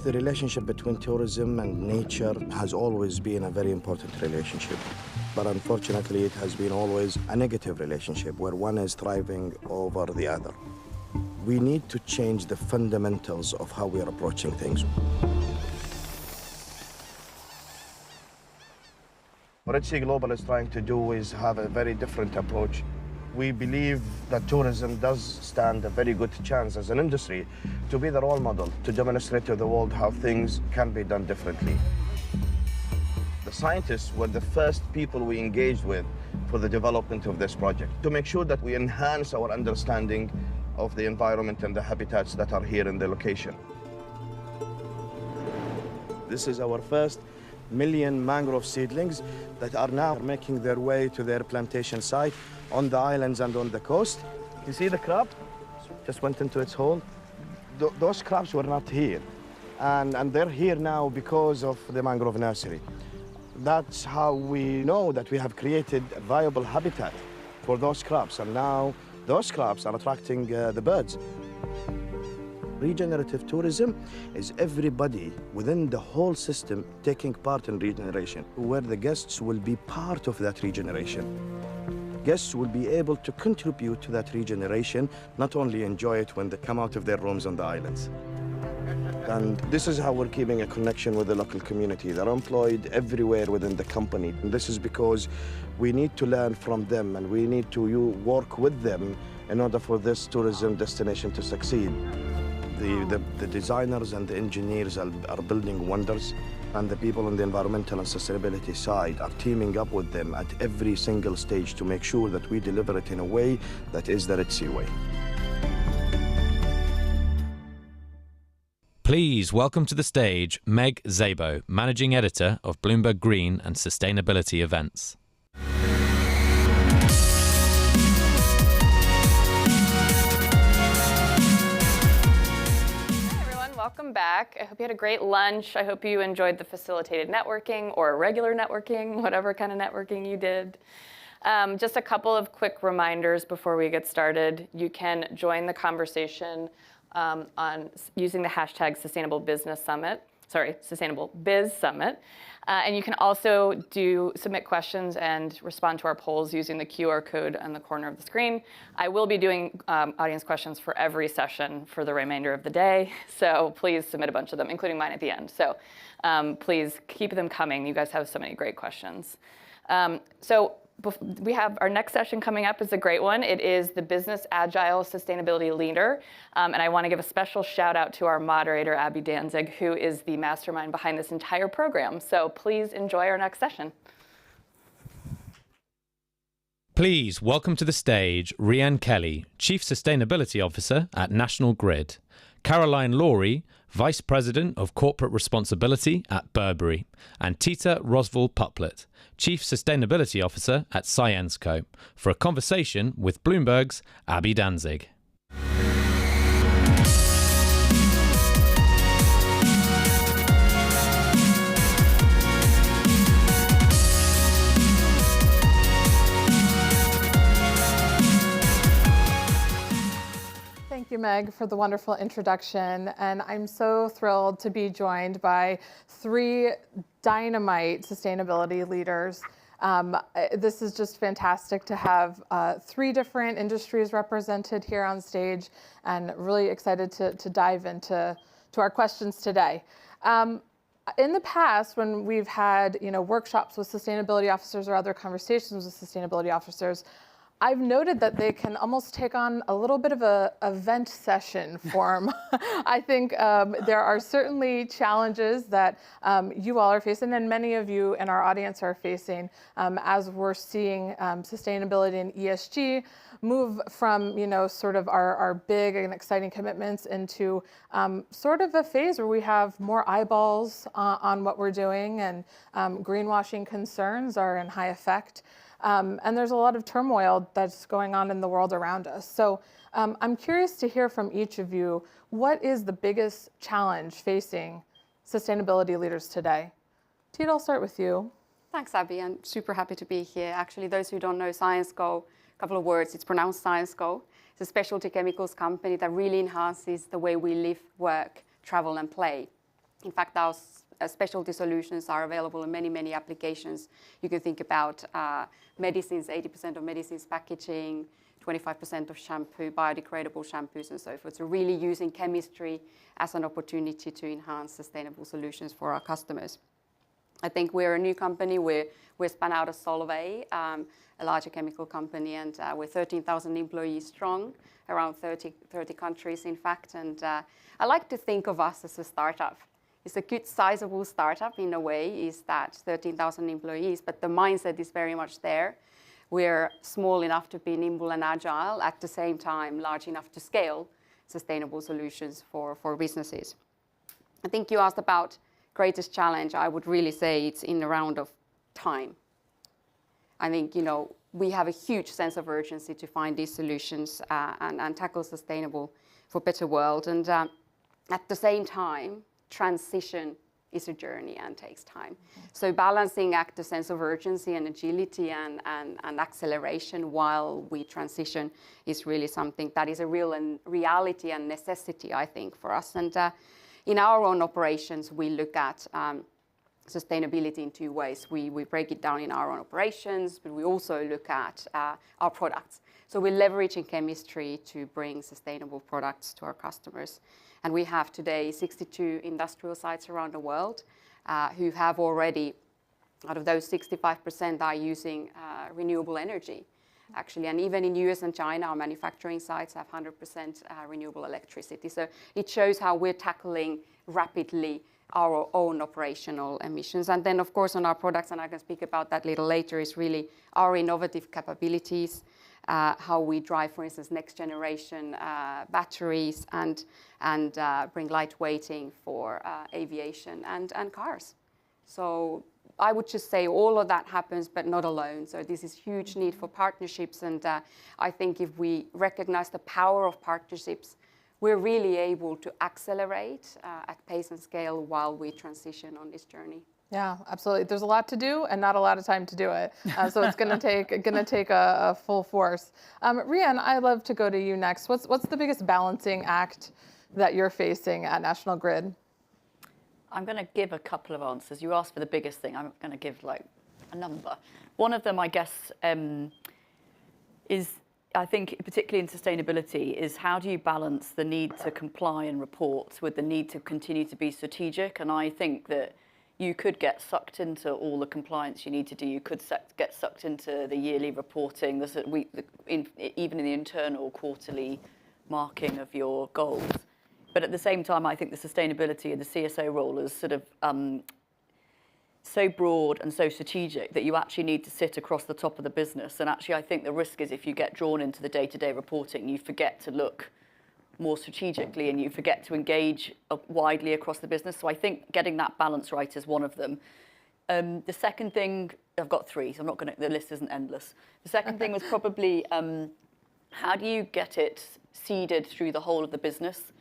The relationship between tourism and nature has always been a very important relationship. But unfortunately, it has been always a negative relationship where one is thriving over the other. We need to change the fundamentals of how we are approaching things. What Red Sea Global is trying to do is have a very different approach. We believe that tourism does stand a very good chance as an industry to be the role model, to demonstrate to the world how things can be done differently. The scientists were the first people we engaged with for the development of this project, to make sure that we enhance our understanding of the environment and the habitats that are here in the location. This is our first 1 million mangrove seedlings that are now making their way to their plantation site on the islands and on the coast. You see the crab? Just went into its hole. Those crabs were not here. And they're here now because of the mangrove nursery. That's how we know that we have created a viable habitat for those crabs. And now those crabs are attracting the birds. Regenerative tourism is everybody within the whole system taking part in regeneration, where the guests will be part of that regeneration. Guests will be able to contribute to that regeneration, not only enjoy it when they come out of their rooms on the islands. And this is how we're keeping a connection with the local community. They're employed everywhere within the company. And this is because we need to learn from them and we need to work with them in order for this tourism destination to succeed. The designers and the engineers are building wonders, and the people on the environmental and sustainability side are teaming up with them at every single stage to make sure that we deliver it in a way that is the Red Sea way. Please welcome to the stage Meg Szabo, Managing Editor of Bloomberg Green and Sustainability Events. Welcome back. I hope you had a great lunch. I hope you enjoyed the facilitated networking or regular networking, whatever kind of networking you did. Just a couple of quick reminders before we get started. You can join the conversation on using the hashtag Sustainable Biz Summit. And you can also submit questions and respond to our polls using the QR code on the corner of the screen. I will be doing audience questions for every session for the remainder of the day, so please submit a bunch of them, including mine at the end. So please keep them coming. You guys have so many great questions. We have our next session coming up is a great one. It is the Business Agile Sustainability Leader. And I want to give a special shout out to our moderator, Abby Danzig, who is the mastermind behind this entire program. So please enjoy our next session. Please welcome to the stage Rhian Kelly, Chief Sustainability Officer at National Grid, Caroline Laurie, Vice President of Corporate Responsibility at Burberry, and Tita Rosval-Puplet, Chief Sustainability Officer at Syensco, for a conversation with Bloomberg's Abby Danzig. Thank you, Meg, for the wonderful introduction. And I'm so thrilled to be joined by three dynamite sustainability leaders. This is just fantastic to have three different industries represented here on stage, and really excited to dive into our questions today. In the past, when we've had workshops with sustainability officers or other conversations with sustainability officers, I've noted that they can almost take on a little bit of a event session form. I think there are certainly challenges that you all are facing, and many of you in our audience are facing, as we're seeing sustainability and ESG move from sort of our big and exciting commitments into sort of a phase where we have more eyeballs on what we're doing, and greenwashing concerns are in high effect. And there's a lot of turmoil that's going on in the world around us. So I'm curious to hear from each of you, what is the biggest challenge facing sustainability leaders today? Tita, I'll start with you. Thanks, Abby. I'm super happy to be here. Actually, those who don't know Syensco, a couple of words, it's pronounced Syensco. It's a specialty chemicals company that really enhances the way we live, work, travel, and play. In fact, our specialty solutions are available in many, many applications. You can think about medicines, 80% of medicines packaging, 25% of shampoo, biodegradable shampoos and so forth. So really using chemistry as an opportunity to enhance sustainable solutions for our customers. I think we're a new company. We're spun out of Solvay, a larger chemical company, and we're 13,000 employees strong, around 30 countries, in fact. And I like to think of us as a startup. It's a good, sizable startup in a way, is that 13,000 employees, but the mindset is very much there. We're small enough to be nimble and agile, at the same time large enough to scale sustainable solutions for businesses. I think you asked about greatest challenge. I would really say it's in the round of time. I think, we have a huge sense of urgency to find these solutions and tackle sustainable for a better world. And at the same time, transition is a journey and takes time. So balancing act a sense of urgency and agility and acceleration while we transition is really something that is a real reality and necessity, I think, for us. And in our own operations, we look at sustainability in two ways. We break it down in our own operations, but we also look at our products. So we're leveraging chemistry to bring sustainable products to our customers. And we have today 62 industrial sites around the world who have already, out of those 65% are using renewable energy, actually. And even in US and China, our manufacturing sites have 100% renewable electricity. So it shows how we're tackling rapidly our own operational emissions. And then, of course, on our products, and I can speak about that a little later, is really our innovative capabilities, how we drive, for instance, next generation batteries and bring lightweighting for aviation and cars. So I would just say all of that happens, but not alone. So this is huge need for partnerships. And I think if we recognize the power of partnerships, we're really able to accelerate at pace and scale while we transition on this journey. Yeah, absolutely. There's a lot to do and not a lot of time to do it. So it's going to take a full force. Rhian, I'd love to go to you next. What's the biggest balancing act that you're facing at National Grid? I'm going to give a couple of answers. You asked for the biggest thing. I'm going to give like a number. One of them, I guess, is, I think, particularly in sustainability, is how do you balance the need to comply and report with the need to continue to be strategic? And I think that you could get sucked into all the compliance you need to do. You could get sucked into the yearly reporting, even in the internal quarterly marking of your goals. But at the same time, I think the sustainability and the CSO role is sort of so broad and so strategic that you actually need to sit across the top of the business. And actually, I think the risk is if you get drawn into the day-to-day reporting, you forget to look more strategically and you forget to engage widely across the business. So I think getting that balance right is one of them. The second thing, I've got three, so the list isn't endless. The second thing was probably how do you get it seeded through the whole of the business?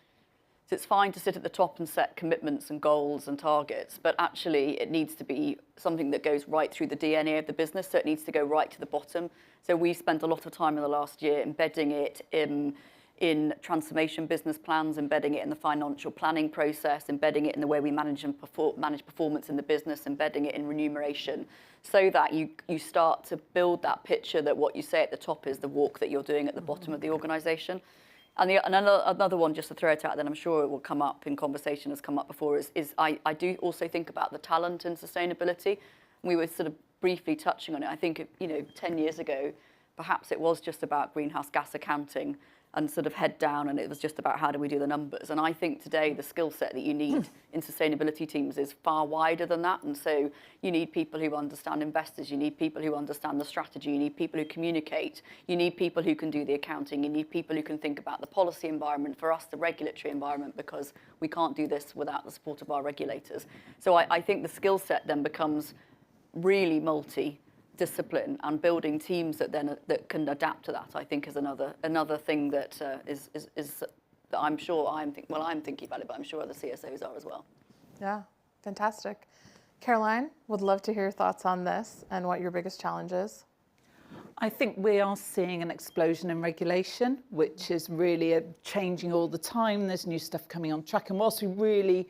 So it's fine to sit at the top and set commitments and goals and targets, but actually it needs to be something that goes right through the DNA of the business, so it needs to go right to the bottom. So we spent a lot of time in the last year embedding it in transformation business plans, embedding it in the financial planning process, embedding it in the way we manage performance in the business, embedding it in remuneration, so that you start to build that picture that what you say at the top is the walk that you're doing at the bottom of the organisation. And another one, just to throw it out, then I'm sure it will come up in conversation, has come up before, is I do also think about the talent in sustainability. We were sort of briefly touching on it. I think, 10 years ago, perhaps it was just about greenhouse gas accounting and sort of head down, and it was just about how do we do the numbers. And I think today the skill set that you need in sustainability teams is far wider than that. And so you need people who understand investors, you need people who understand the strategy, you need people who communicate, you need people who can do the accounting, you need people who can think about the policy environment, for us the regulatory environment, because we can't do this without the support of our regulators. So I think the skill set then becomes really multi-discipline, and building teams that can adapt to that, I think, is another thing that is that I'm sure I'm thinking about it, but I'm sure other CSOs are as well. Yeah, fantastic. Caroline, would love to hear your thoughts on this and what your biggest challenge is. I think we are seeing an explosion in regulation, which is really changing all the time. There's new stuff coming on track, and whilst we really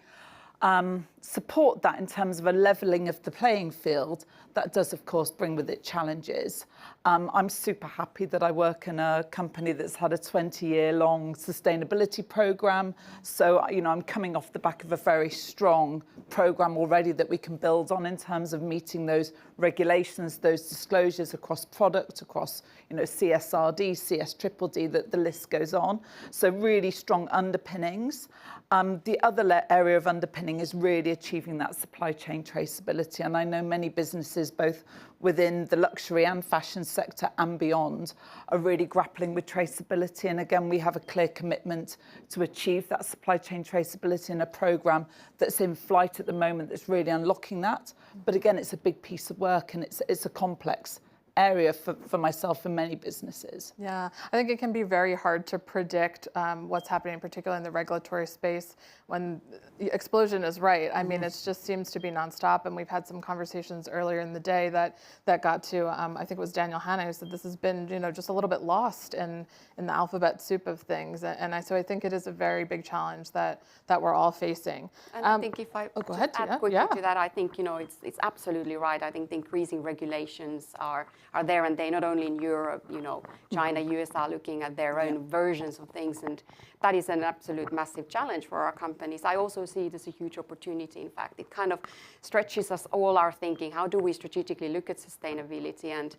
support that in terms of a levelling of the playing field, that does, of course, bring with it challenges. I'm super happy that I work in a company that's had a 20-year-long sustainability programme. So, you know, I'm coming off the back of a very strong programme already that we can build on in terms of meeting those regulations, those disclosures across product, across, you know, CSRD, CS-DDD, the list goes on. So really strong underpinnings. The other area of underpinning is really achieving that supply chain traceability. And I know many businesses, both within the luxury and fashion sector and beyond, are really grappling with traceability. And again, we have a clear commitment to achieve that supply chain traceability in a programme that's in flight at the moment that's really unlocking that. But again, it's a big piece of work and it's a complex area for myself and many businesses. Yeah, I think it can be very hard to predict what's happening, particularly in the regulatory space, when the explosion is right. I mean, it just seems to be nonstop, and we've had some conversations earlier in the day that got to, I think it was Daniel Hanna who said this has been, you know, just a little bit lost in the alphabet soup of things, so I think it is a very big challenge that we're all facing. And I think if I go ahead, add quickly to that, I think, you know, it's absolutely right. I think the increasing regulations are there and they, not only in Europe, you know, China, US are looking at their own versions of things, and that is an absolute massive challenge for our companies. I also see it as a huge opportunity. In fact, it kind of stretches us all our thinking. How do we strategically look at sustainability and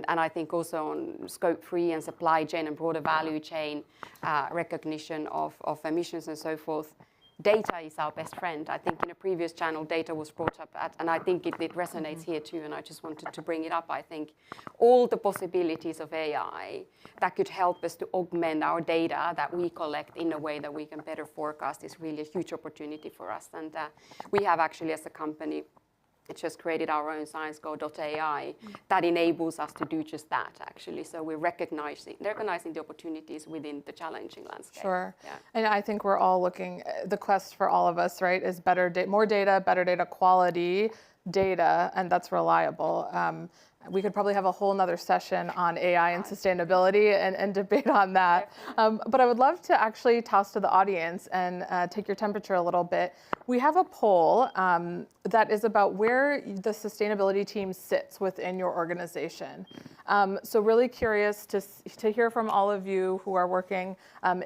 I think also on scope 3 and supply chain and broader value chain recognition of emissions and so forth. Data is our best friend. I think in a previous channel, data was brought up and I think it resonates here too, and I just wanted to bring it up. I think all the possibilities of AI that could help us to augment our data that we collect in a way that we can better forecast is really a huge opportunity for us. And we have actually, as a company, just created our own ScienceGo.ai that enables us to do just that, actually. So we're recognizing the opportunities within the challenging landscape. Sure. Yeah. And I think we're all looking, the quest for all of us, right, is more data, better data quality data, and that's reliable. We could probably have a whole nother session on AI and sustainability and debate on that. But I would love to actually toss to the audience and take your temperature a little bit. We have a poll that is about where the sustainability team sits within your organization. So really curious to hear from all of you who are working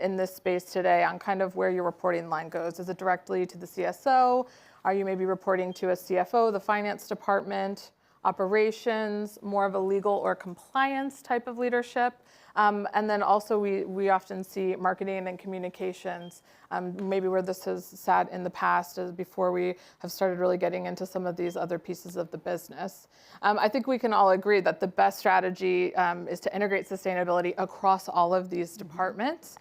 in this space today on kind of where your reporting line goes. Is it directly to the CSO? Are you maybe reporting to a CFO, the finance department? Operations, more of a legal or compliance type of leadership. And then also we often see marketing and communications, maybe where this has sat in the past is before we have started really getting into some of these other pieces of the business. I think we can all agree that the best strategy is to integrate sustainability across all of these departments.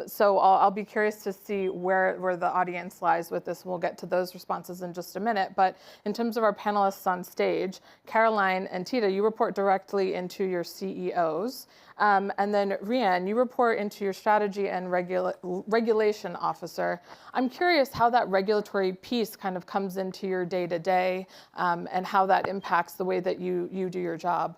So I'll be curious to see where the audience lies with this. We'll get to those responses in just a minute. But in terms of our panelists on stage, Caroline and Tita, you report directly into your CEOs. And then Rhian, you report into your strategy and regulation officer. I'm curious how that regulatory piece kind of comes into your day-to-day and how that impacts the way that you do your job.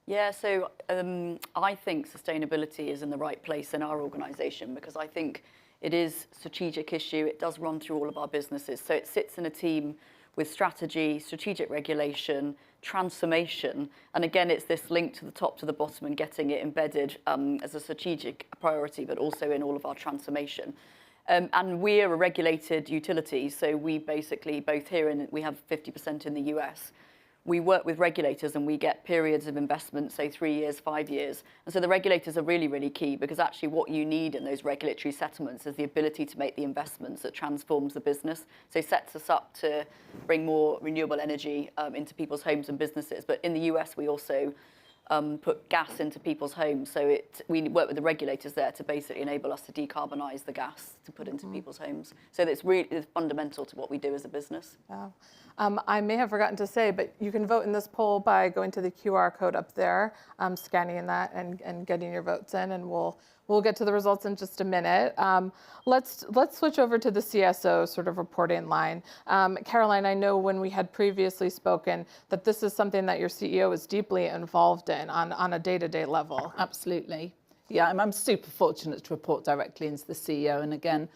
Yeah, so I think sustainability is in the right place in our organisation because I think it is a strategic issue. It does run through all of our businesses. So it sits in a team with strategy, strategic regulation, transformation. And again, it's this link to the top to the bottom and getting it embedded as a strategic priority, but also in all of our transformation. And we're a regulated utility. So we basically, both here we have 50% in the US. We work with regulators and we get periods of investment, say 3 years, 5 years. And so the regulators are really, really key because actually what you need in those regulatory settlements is the ability to make the investments that transforms the business. So it sets us up to bring more renewable energy into people's homes and businesses. But in the US, we also put gas into people's homes. So we work with the regulators there to basically enable us to decarbonise the gas to put into people's homes. So it's fundamental to what we do as a business. Yeah. I may have forgotten to say, but you can vote in this poll by going to the QR code up there, scanning that and getting your votes in, and we'll get to the results in just a minute. Let's switch over to the CSO sort of reporting line. Caroline, I know when we had previously spoken that this is something that your CEO is deeply involved in on a day-to-day level. Absolutely. Yeah, I'm super fortunate to report directly into the CEO. And again,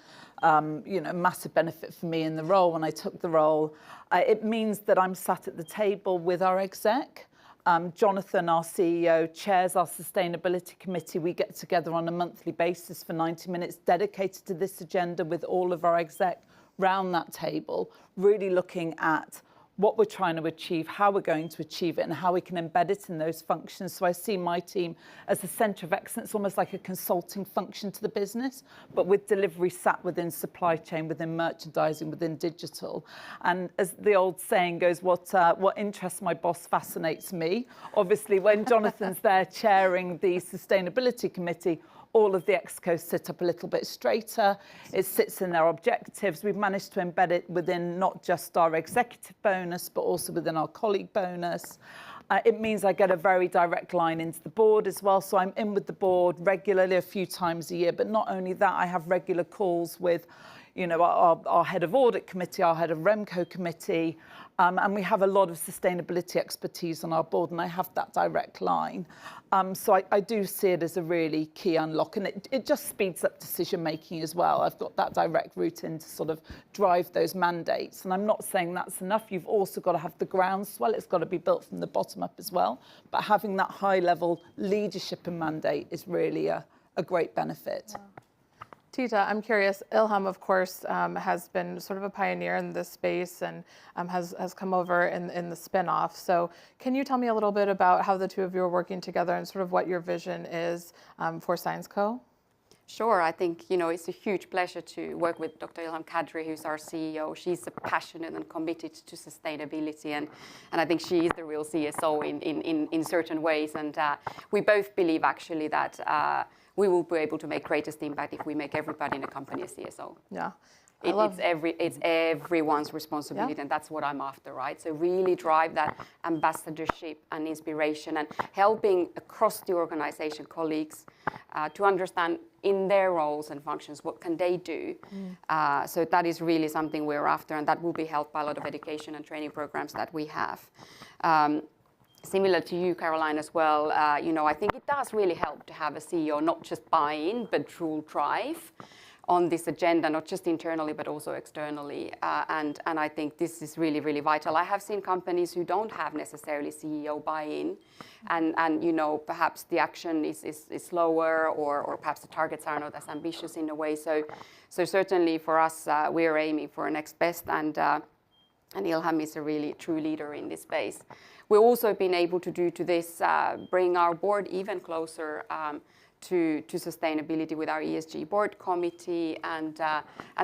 massive benefit for me in the role when I took the role. It means that I'm sat at the table with our exec. Jonathan, our CEO, chairs our sustainability committee. We get together on a monthly basis for 90 minutes dedicated to this agenda with all of our exec round that table, really looking at what we're trying to achieve, how we're going to achieve it, and how we can embed it in those functions. So I see my team as a centre of excellence, almost like a consulting function to the business, but with delivery sat within supply chain, within merchandising, within digital. And as the old saying goes, what interests my boss fascinates me. Obviously, when Jonathan's there chairing the sustainability committee, all of the excos sit up a little bit straighter. It sits in their objectives. We've managed to embed it within not just our executive bonus, but also within our colleague bonus. It means I get a very direct line into the board as well. So I'm in with the board regularly, a few times a year. But not only that, I have regular calls with our head of audit committee, our head of Remco committee, and we have a lot of sustainability expertise on our board, and I have that direct line. So I do see it as a really key unlock, and it just speeds up decision making as well. I've got that direct route in to sort of drive those mandates, and I'm not saying that's enough. You've also got to have the groundswell. It's got to be built from the bottom up as well, but having that high level leadership and mandate is really a great benefit. Wow. Tita, I'm curious, Ilham, of course, has been sort of a pioneer in this space and has come over in the spin-off. So can you tell me a little bit about how the two of you are working together and sort of what your vision is for ScienceCo? Sure, I think, it's a huge pleasure to work with Dr. Ilham Kadri, who's our CEO. She's passionate and committed to sustainability, and I think she is the real CSO in certain ways. And we both believe, actually, that we will be able to make greatest impact if we make everybody in a company a CSO. Yeah. It's everyone's responsibility, yeah. And that's what I'm after, right? So really drive that ambassadorship and inspiration and helping across the organization colleagues to understand in their roles and functions what can they do. So that is really something we're after, and that will be helped by a lot of education and training programs that we have. Similar to you, Caroline, as well, I think it does really help to have a CEO not just buy in, but true drive on this agenda, not just internally, but also externally. And I think this is really, really vital. I have seen companies who don't have necessarily CEO buy-in, and perhaps the action is slower, or perhaps the targets are not as ambitious in a way. So certainly for us, we're aiming for next best, and Ilham is a really true leader in this space. We've also been able to do to this, bring our board even closer to sustainability with our ESG board committee, and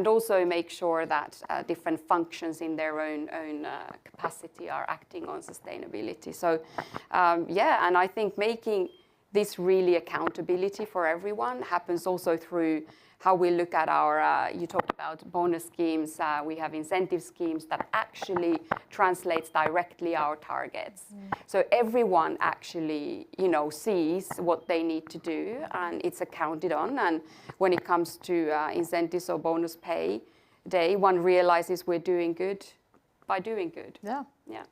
also make sure that different functions in their own capacity are acting on sustainability. So and I think making this really accountability for everyone happens also through how we look at our, you talked about bonus schemes, we have incentive schemes that actually translates directly our targets. So everyone actually, sees what they need to do, and it's accounted on. And when it comes to incentives or bonus pay day, one realizes we're doing good by doing good. Yeah. Yeah.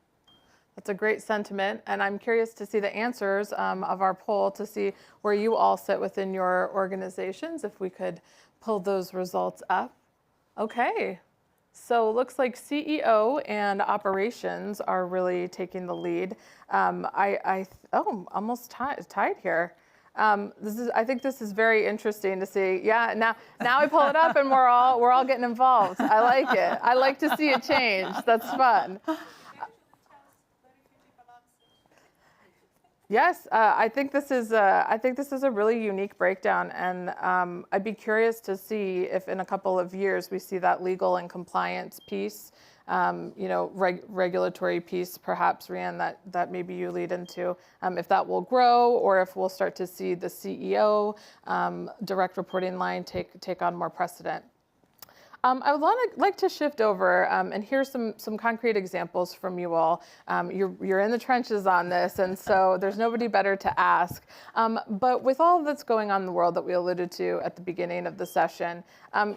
That's a great sentiment, and I'm curious to see the answers of our poll to see where you all sit within your organizations, if we could pull those results up. Okay, so looks like CEO and operations are really taking the lead. Almost tied here. I think this is very interesting to see. Yeah, now I pull it up and we're all getting involved. I like it. I like to see it change. That's fun. Yes, I think this is a really unique breakdown, and I'd be curious to see if in a couple of years we see that legal and compliance piece, regulatory piece, perhaps, Rhian, that maybe you lead into, if that will grow, or if we'll start to see the CEO direct reporting line take on more precedent. I would like to shift over and hear some concrete examples from you all. You're in the trenches on this, and so there's nobody better to ask. But with all that's going on in the world that we alluded to at the beginning of the session,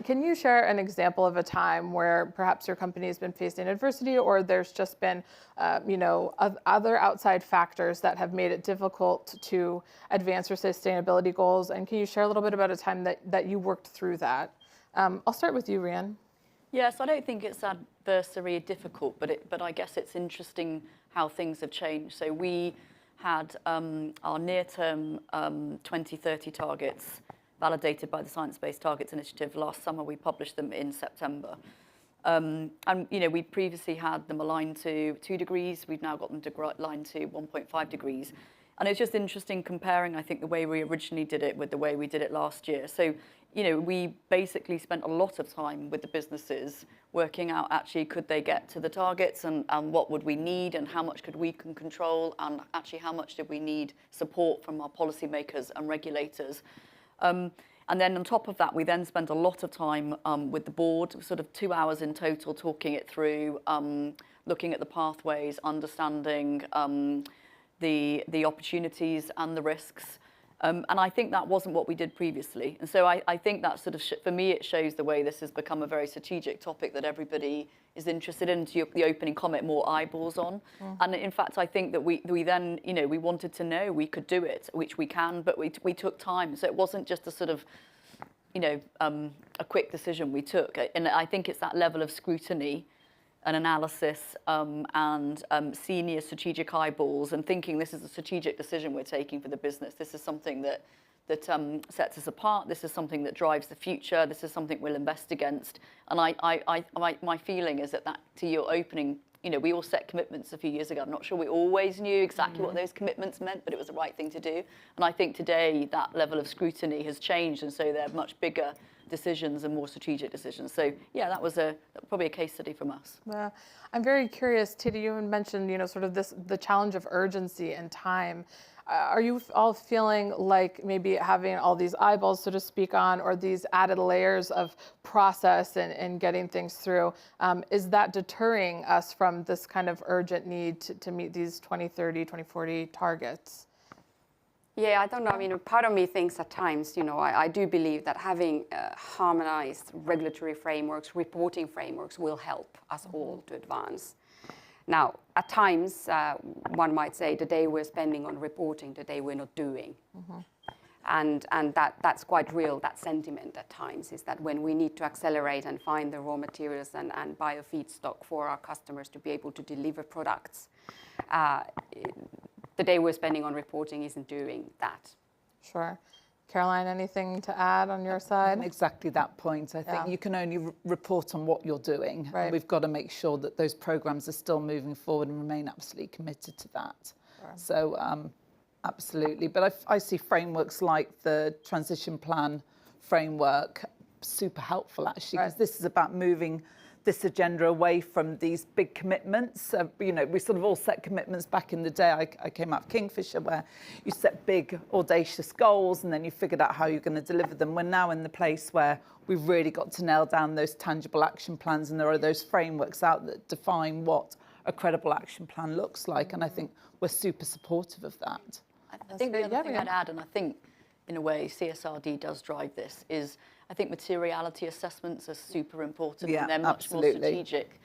can you share an example of a time where perhaps your company has been facing adversity, or there's just been other outside factors that have made it difficult to advance your sustainability goals? And can you share a little bit about a time that you worked through that? I'll start with you, Rhian. Yes, I don't think it's adversary difficult, but I guess it's interesting how things have changed. So we had our near-term 2030 targets validated by the Science Based Targets Initiative last summer. We published them in September. And we previously had them aligned to 2 degrees. We've now got them aligned to 1.5 degrees. And it's just interesting comparing, I think, the way we originally did it with the way we did it last year. So, we basically spent a lot of time with the businesses working out actually could they get to the targets and what would we need and how much could we control and actually how much did we need support from our policymakers and regulators. And then on top of that, we then spent a lot of time with the board, sort of 2 hours in total, talking it through, looking at the pathways, understanding the opportunities and the risks. And I think that wasn't what we did previously. And so I think that sort of, for me, it shows the way this has become a very strategic topic that everybody is interested in, to the opening comment, more eyeballs on. And in fact, I think that we then, we wanted to know we could do it, which we can, but we took time. So it wasn't just a sort of, a quick decision we took. And I think it's that level of scrutiny and analysis and senior strategic eyeballs and thinking this is a strategic decision we're taking for the business. This is something that sets us apart. This is something that drives the future. This is something we'll invest against. And my feeling is that to your opening, we all set commitments a few years ago. I'm not sure we always knew exactly what those commitments meant, but it was the right thing to do. And I think today that level of scrutiny has changed, and so they're much bigger decisions and more strategic decisions. So yeah, that was probably a case study from us. I'm very curious, Titi, you mentioned, sort of the challenge of urgency and time. Are you all feeling like maybe having all these eyeballs, so to speak, on, or these added layers of process and getting things through, is that deterring us from this kind of urgent need to meet these 2030, 2040 targets? Yeah, I don't know. I mean, part of me thinks at times, I do believe that having harmonized regulatory frameworks, reporting frameworks will help us all to advance. Now, at times, one might say the day we're spending on reporting, the day we're not doing. And that's quite real, that sentiment at times, is that when we need to accelerate and find the raw materials and bio feedstock for our customers to be able to deliver products, the day we're spending on reporting isn't doing that. Sure. Caroline, anything to add on your side? Exactly that point. I think you can only report on what you're doing. Right. And we've got to make sure that those programs are still moving forward and remain absolutely committed to that. Sure. So absolutely. But I see frameworks like the transition plan framework super helpful, actually, because this is about moving this agenda away from these big commitments. We sort of all set commitments back in the day. I came out of Kingfisher, where you set big, audacious goals and then you figured out how you're going to deliver them. We're now in the place where we've really got to nail down those tangible action plans, and there are those frameworks out that define what a credible action plan looks like. And I think we're super supportive of that. I think the other thing I'd add, and I think in a way CSRD does drive this, is I think materiality assessments are super important, and they're much more strategic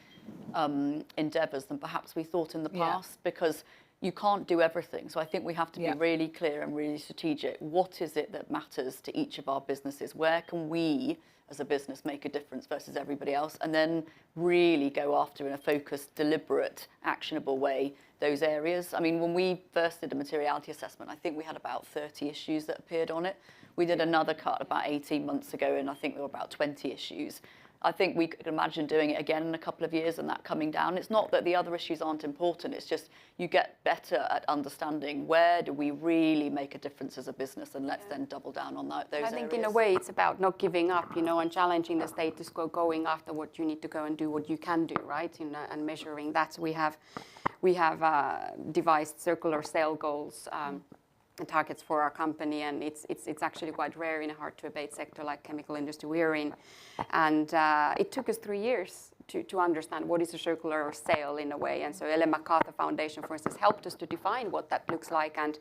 endeavours than perhaps we thought in the past, because you can't do everything. So I think we have to be really clear and really strategic. What is it that matters to each of our businesses? Where can we, as a business, make a difference versus everybody else? And then really go after, in a focused, deliberate, actionable way, those areas. I mean, when we first did a materiality assessment, I think we had about 30 issues that appeared on it. We did another cut about 18 months ago, and I think there were about 20 issues. I think we could imagine doing it again in a couple of years and that coming down. It's not that the other issues aren't important, it's just you get better at understanding where do we really make a difference as a business, and let's then double down on those areas. I think in a way it's about not giving up, and challenging the status quo, going after what you need to go and do what you can do, right? And measuring that. We have devised circular sale goals and targets for our company, and it's actually quite rare in a hard-to-abate sector like chemical industry we're in. And it took us 3 years to understand what is a circular sale in a way. And so Ellen MacArthur Foundation, for instance, helped us to define what that looks like, and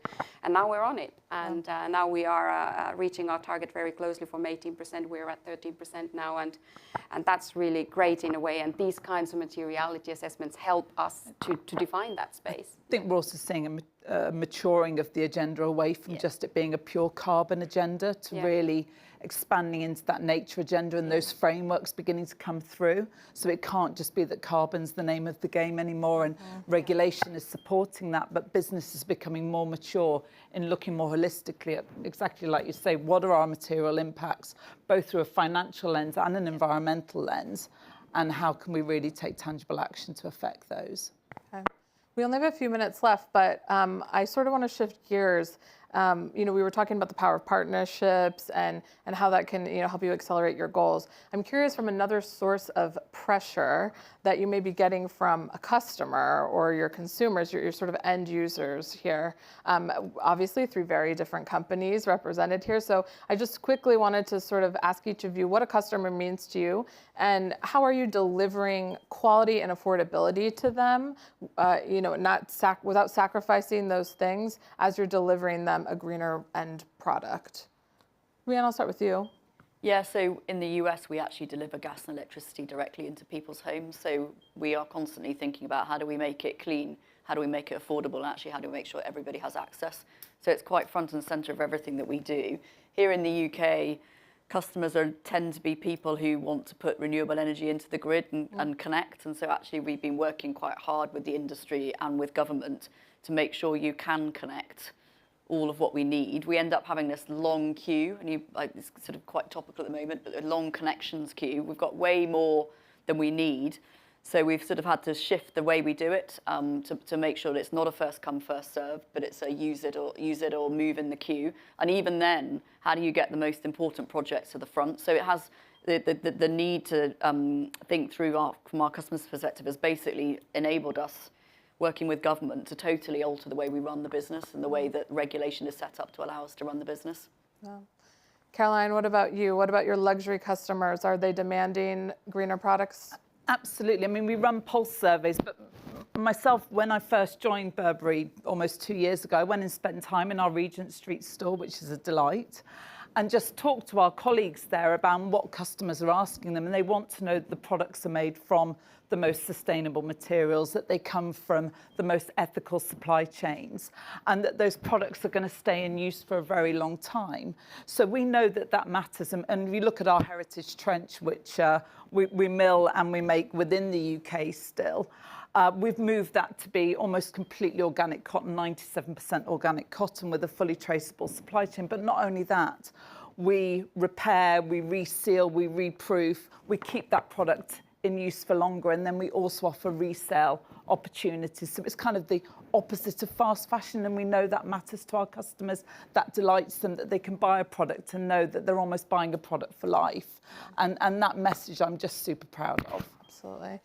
now we're on it. And now we are reaching our target very closely from 18%. We're at 13% now, and that's really great in a way. And these kinds of materiality assessments help us to define that space. I think we're also seeing a maturing of the agenda away from just it being a pure carbon agenda to really expanding into that nature agenda and those frameworks beginning to come through. So it can't just be that carbon's the name of the game anymore, and regulation is supporting that, but business is becoming more mature in looking more holistically at, exactly like you say, what are our material impacts, both through a financial lens and an environmental lens, and how can we really take tangible action to affect those. Okay. We only have a few minutes left, but I sort of want to shift gears. We were talking about the power of partnerships and how that can help you accelerate your goals. I'm curious from another source of pressure that you may be getting from a customer or your consumers, your sort of end users here, obviously 3 very different companies represented here. So I just quickly wanted to sort of ask each of you what a customer means to you and how are you delivering quality and affordability to them, without sacrificing those things as you're delivering them a greener end product. Rhian, I'll start with you. Yeah, so in the US, we actually deliver gas and electricity directly into people's homes. So we are constantly thinking about how do we make it clean, how do we make it affordable, and actually how do we make sure everybody has access. So it's quite front and center of everything that we do. Here in the UK, customers tend to be people who want to put renewable energy into the grid and connect. And so actually we've been working quite hard with the industry and with government to make sure you can connect all of what we need. We end up having this long queue, and it's sort of quite topical at the moment, but a long connections queue. We've got way more than we need. So we've sort of had to shift the way we do it to make sure that it's not a first come, first served, but it's a use it or move in the queue. And even then, how do you get the most important projects to the front? So it has the need to think through from our customers' perspective has basically enabled us working with government to totally alter the way we run the business and the way that regulation is set up to allow us to run the business. Yeah. Caroline, what about you? What about your luxury customers? Are they demanding greener products? Absolutely. I mean, we run pulse surveys, but myself, when I first joined Burberry almost 2 years ago, I went and spent time in our Regent Street store, which is a delight, and just talked to our colleagues there about what customers are asking them, and they want to know that the products are made from the most sustainable materials, that they come from the most ethical supply chains, and that those products are going to stay in use for a very long time. So we know that that matters. And we look at our heritage trench, which we mill and we make within the UK still. We've moved that to be almost completely organic cotton, 97% organic cotton with a fully traceable supply chain. But not only that, we repair, we reseal, we reproof, we keep that product in use for longer, and then we also offer resale opportunities. So it's kind of the opposite of fast fashion, and we know that matters to our customers. That delights them, that they can buy a product and know that they're almost buying a product for life. And that message I'm just super proud of. Absolutely.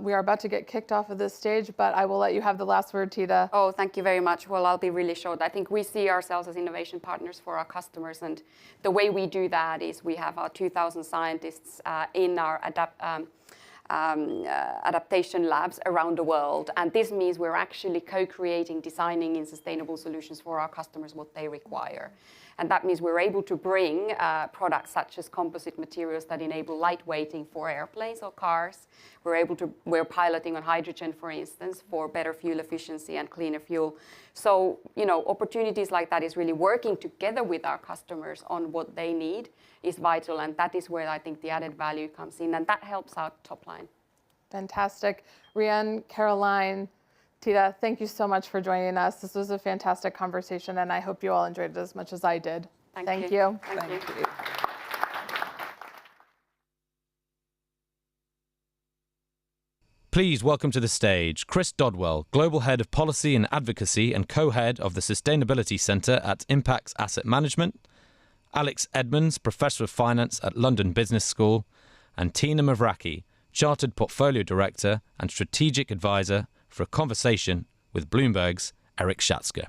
We are about to get kicked off of this stage, but I will let you have the last word, Tita. Oh, thank you very much. Well, I'll be really short. I think we see ourselves as innovation partners for our customers, and the way we do that is we have our 2,000 scientists in our adaptation labs around the world, and this means we're actually co-creating, designing in sustainable solutions for our customers what they require. And that means we're able to bring products such as composite materials that enable lightweighting for airplanes or cars. We're piloting on hydrogen, for instance, for better fuel efficiency and cleaner fuel. So, opportunities like that is really working together with our customers on what they need is vital. And that is where I think the added value comes in. And that helps our top line. Fantastic. Rhian, Caroline, Tita, thank you so much for joining us. This was a fantastic conversation, and I hope you all enjoyed it as much as I did. Thank you. Thank you. Please welcome to the stage Chris Dodwell, Global Head of Policy and Advocacy and Co-Head of the Sustainability Centre at Impacts Asset Management, Alex Edmans, Professor of Finance at London Business School, and Tina Mavraki, Chartered Portfolio Director and Strategic Advisor, for a conversation with Bloomberg's Eric Schatzker.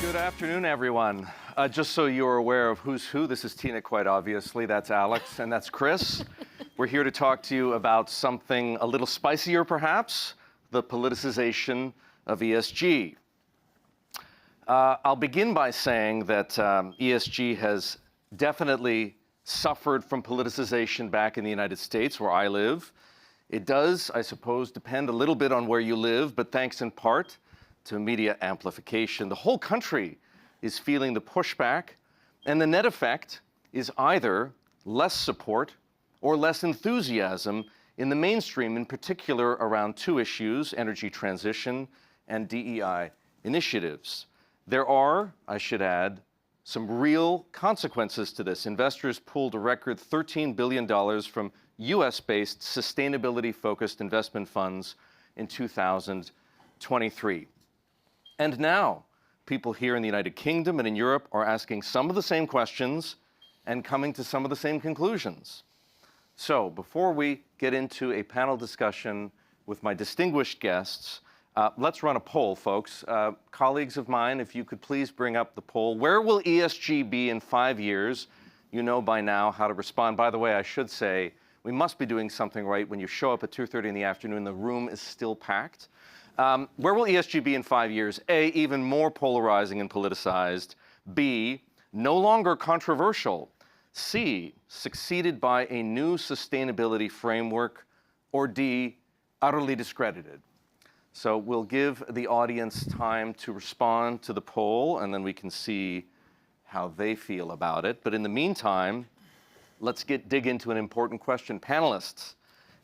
Good afternoon, everyone. Just so you're aware of who's who, this is Tina, quite obviously. That's Alex, and that's Chris. We're here to talk to you about something a little spicier, perhaps, the politicization of ESG. I'll begin by saying that ESG has definitely suffered from politicization back in the United States, where I live. It does, I suppose, depend a little bit on where you live, but thanks in part to media amplification, the whole country is feeling the pushback, and the net effect is either less support or less enthusiasm in the mainstream, in particular around two issues, energy transition and DEI initiatives. There are, I should add, some real consequences to this. Investors pulled a record $13 billion from US-based sustainability-focused investment funds in 2023. And now, people here in the United Kingdom and in Europe are asking some of the same questions and coming to some of the same conclusions. So, before we get into a panel discussion with my distinguished guests, let's run a poll, folks. Colleagues of mine, if you could please bring up the poll. Where will ESG be in 5 years? You know by now how to respond. By the way, I should say, we must be doing something right. When you show up at 2:30 in the afternoon, the room is still packed. Where will ESG be in 5 years? A, even more polarizing and politicized. B, no longer controversial. C, succeeded by a new sustainability framework. Or D, utterly discredited. So we'll give the audience time to respond to the poll, and then we can see how they feel about it. But in the meantime, let's dig into an important question. Panelists,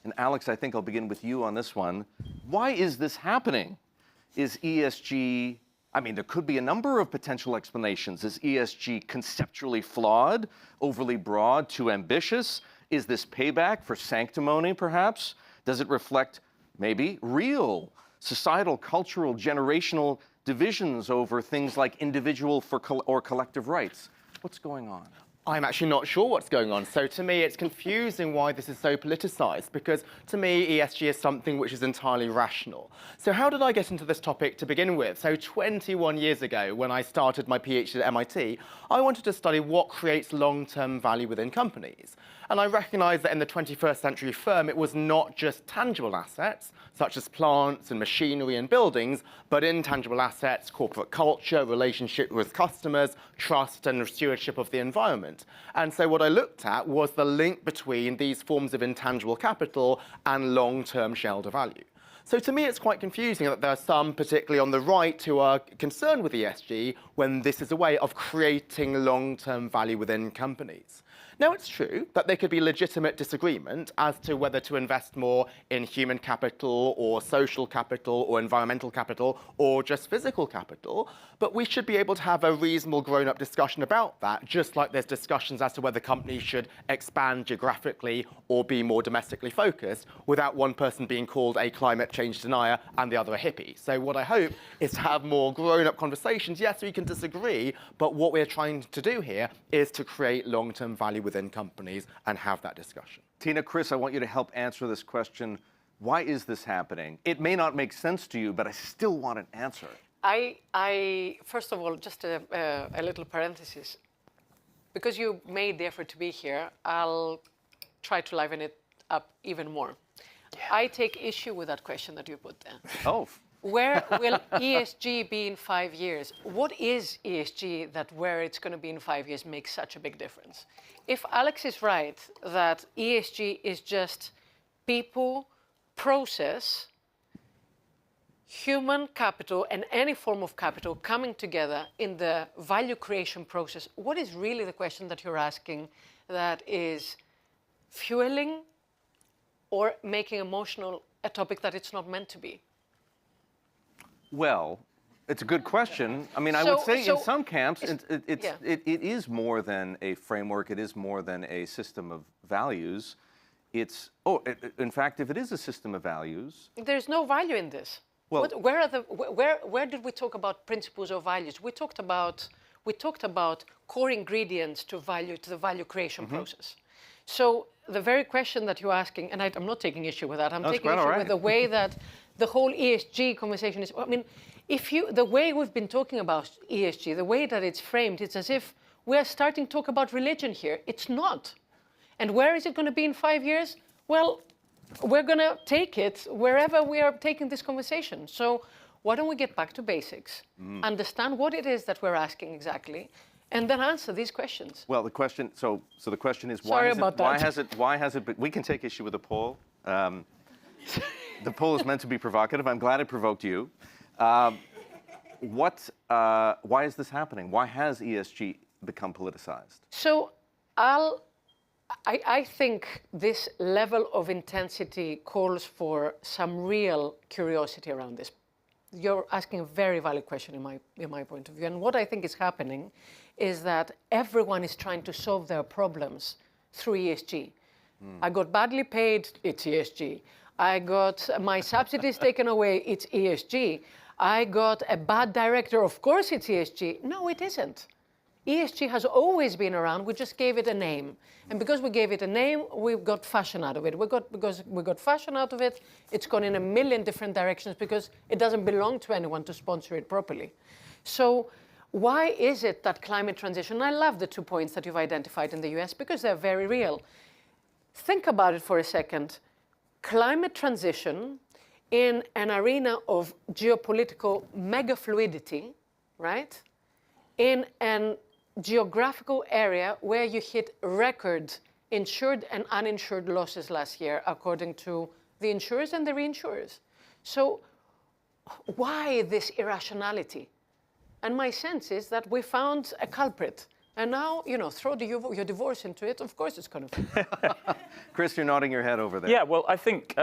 and Alex, I think I'll begin with you on this one. Why is this happening? Is ESG, I mean, there could be a number of potential explanations. Is ESG conceptually flawed, overly broad, too ambitious? Is this payback for sanctimony, perhaps? Does it reflect maybe real societal, cultural, generational divisions over things like individual or collective rights? What's going on? I'm actually not sure what's going on. So to me, it's confusing why this is so politicized, because to me, ESG is something which is entirely rational. So how did I get into this topic to begin with? So 21 years ago, when I started my PhD at MIT, I wanted to study what creates long-term value within companies. And I recognized that in the 21st century firm, it was not just tangible assets, such as plants and machinery and buildings, but intangible assets, corporate culture, relationship with customers, trust and stewardship of the environment. And so what I looked at was the link between these forms of intangible capital and long-term shareholder value. So to me, it's quite confusing that there are some, particularly on the right, who are concerned with ESG when this is a way of creating long-term value within companies. Now, it's true that there could be legitimate disagreement as to whether to invest more in human capital or social capital or environmental capital or just physical capital, but we should be able to have a reasonable grown-up discussion about that, just like there's discussions as to whether companies should expand geographically or be more domestically focused without one person being called a climate change denier and the other a hippie. So what I hope is to have more grown-up conversations. Yes, we can disagree, but what we're trying to do here is to create long-term value within companies and have that discussion. Tina, Chris, I want you to help answer this question. Why is this happening? It may not make sense to you, but I still want an answer. I first of all, just a little parenthesis. Because you made the effort to be here, I'll try to liven it up even more. Yeah. I take issue with that question that you put there. Oh. Where will ESG be in 5 years? What is ESG that where it's going to be in 5 years makes such a big difference? If Alex is right that ESG is just people, process, human capital, and any form of capital coming together in the value creation process, what is really the question that you're asking that is fueling or making emotional a topic that it's not meant to be? Well, it's a good question. I mean, I would say in some camps, it is more than a framework. It is more than a system of values. In fact, if it is a system of values, there's no value in this. Well, where did we talk about principles or values? We talked about core ingredients to the value creation process. So the very question that you're asking, and I'm not taking issue with that. I'm taking issue with the way that the whole ESG conversation is. I mean, the way we've been talking about ESG, the way that it's framed, it's as if we're starting to talk about religion here. It's not. And where is it going to be in 5 years? Well, we're going to take it wherever we are taking this conversation. So why don't we get back to basics, understand what it is that we're asking exactly, and then answer these questions. Well, the question. So the question is, Sorry about that. Why has it? We can take issue with the poll. The poll is meant to be provocative. I'm glad it provoked you. Why is this happening? Why has ESG become politicized? So I think this level of intensity calls for some real curiosity around this. You're asking a very valid question in my point of view. And what I think is happening is that everyone is trying to solve their problems through ESG. I got badly paid, it's ESG. I got my subsidies taken away, it's ESG. I got a bad director, of course it's ESG. No, it isn't. ESG has always been around, we just gave it a name. And because we gave it a name, we got fashion out of it. Because we got fashion out of it, it's gone in a million different directions because it doesn't belong to anyone to sponsor it properly. So why is it that climate transition, I love the 2 points that you've identified in the US because they're very real. Think about it for a second. Climate transition in an arena of geopolitical mega fluidity, right? In an geographical area where you hit record insured and uninsured losses last year, according to the insurers and the reinsurers. So why this irrationality? And my sense is that we found a culprit. And now, throw your divorce into it, of course it's going to. Chris, you're nodding your head over there. Yeah, well, I think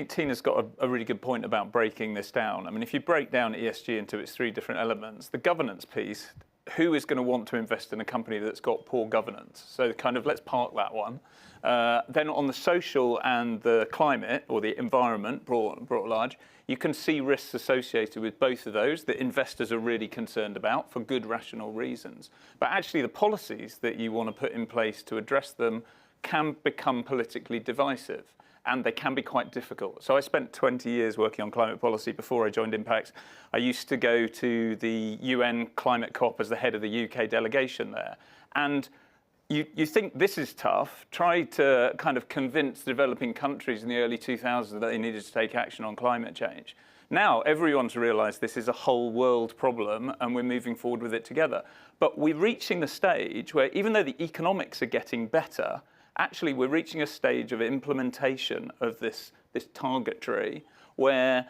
Tina's got a really good point about breaking this down. I mean, if you break down ESG into its 3 different elements, the governance piece, who is going to want to invest in a company that's got poor governance? So kind of let's park that one. Then on the social and the climate or the environment brought large, you can see risks associated with both of those that investors are really concerned about for good rational reasons. But actually the policies that you want to put in place to address them can become politically divisive. And they can be quite difficult. So I spent 20 years working on climate policy before I joined Impact. I used to go to the UN Climate COP as the head of the UK delegation there. And you think this is tough. Try to kind of convince developing countries in the early 2000s that they needed to take action on climate change. Now everyone's realised this is a whole world problem and we're moving forward with it together. But we're reaching the stage where even though the economics are getting better, actually, we're reaching a stage of implementation of this target tree where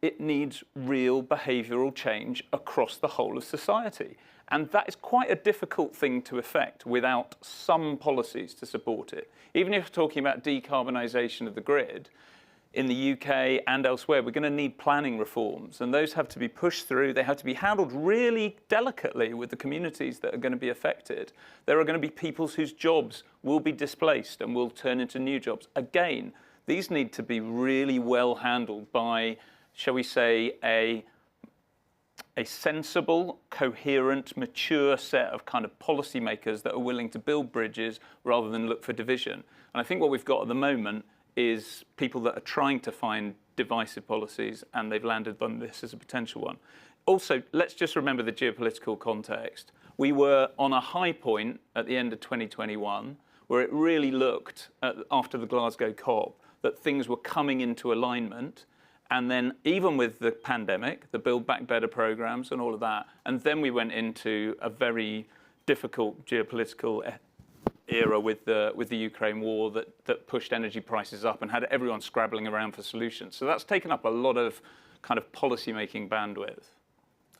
it needs real behavioural change across the whole of society. And that is quite a difficult thing to effect without some policies to support it. Even if we're talking about decarbonisation of the grid, in the UK and elsewhere, we're going to need planning reforms, and those have to be pushed through. They have to be handled really delicately with the communities that are going to be affected. There are going to be people whose jobs will be displaced and will turn into new jobs. Again, these need to be really well handled by, shall we say, a sensible, coherent, mature set of kind of policymakers that are willing to build bridges rather than look for division. And I think what we've got at the moment is people that are trying to find divisive policies, and they've landed on this as a potential one. Also, let's just remember the geopolitical context. We were on a high point at the end of 2021, where it really looked, after the Glasgow COP, that things were coming into alignment. And then even with the pandemic, the Build Back Better programs and all of that, and then we went into a very difficult geopolitical era with the Ukraine war that pushed energy prices up and had everyone scrabbling around for solutions. So that's taken up a lot of kind of policy-making bandwidth.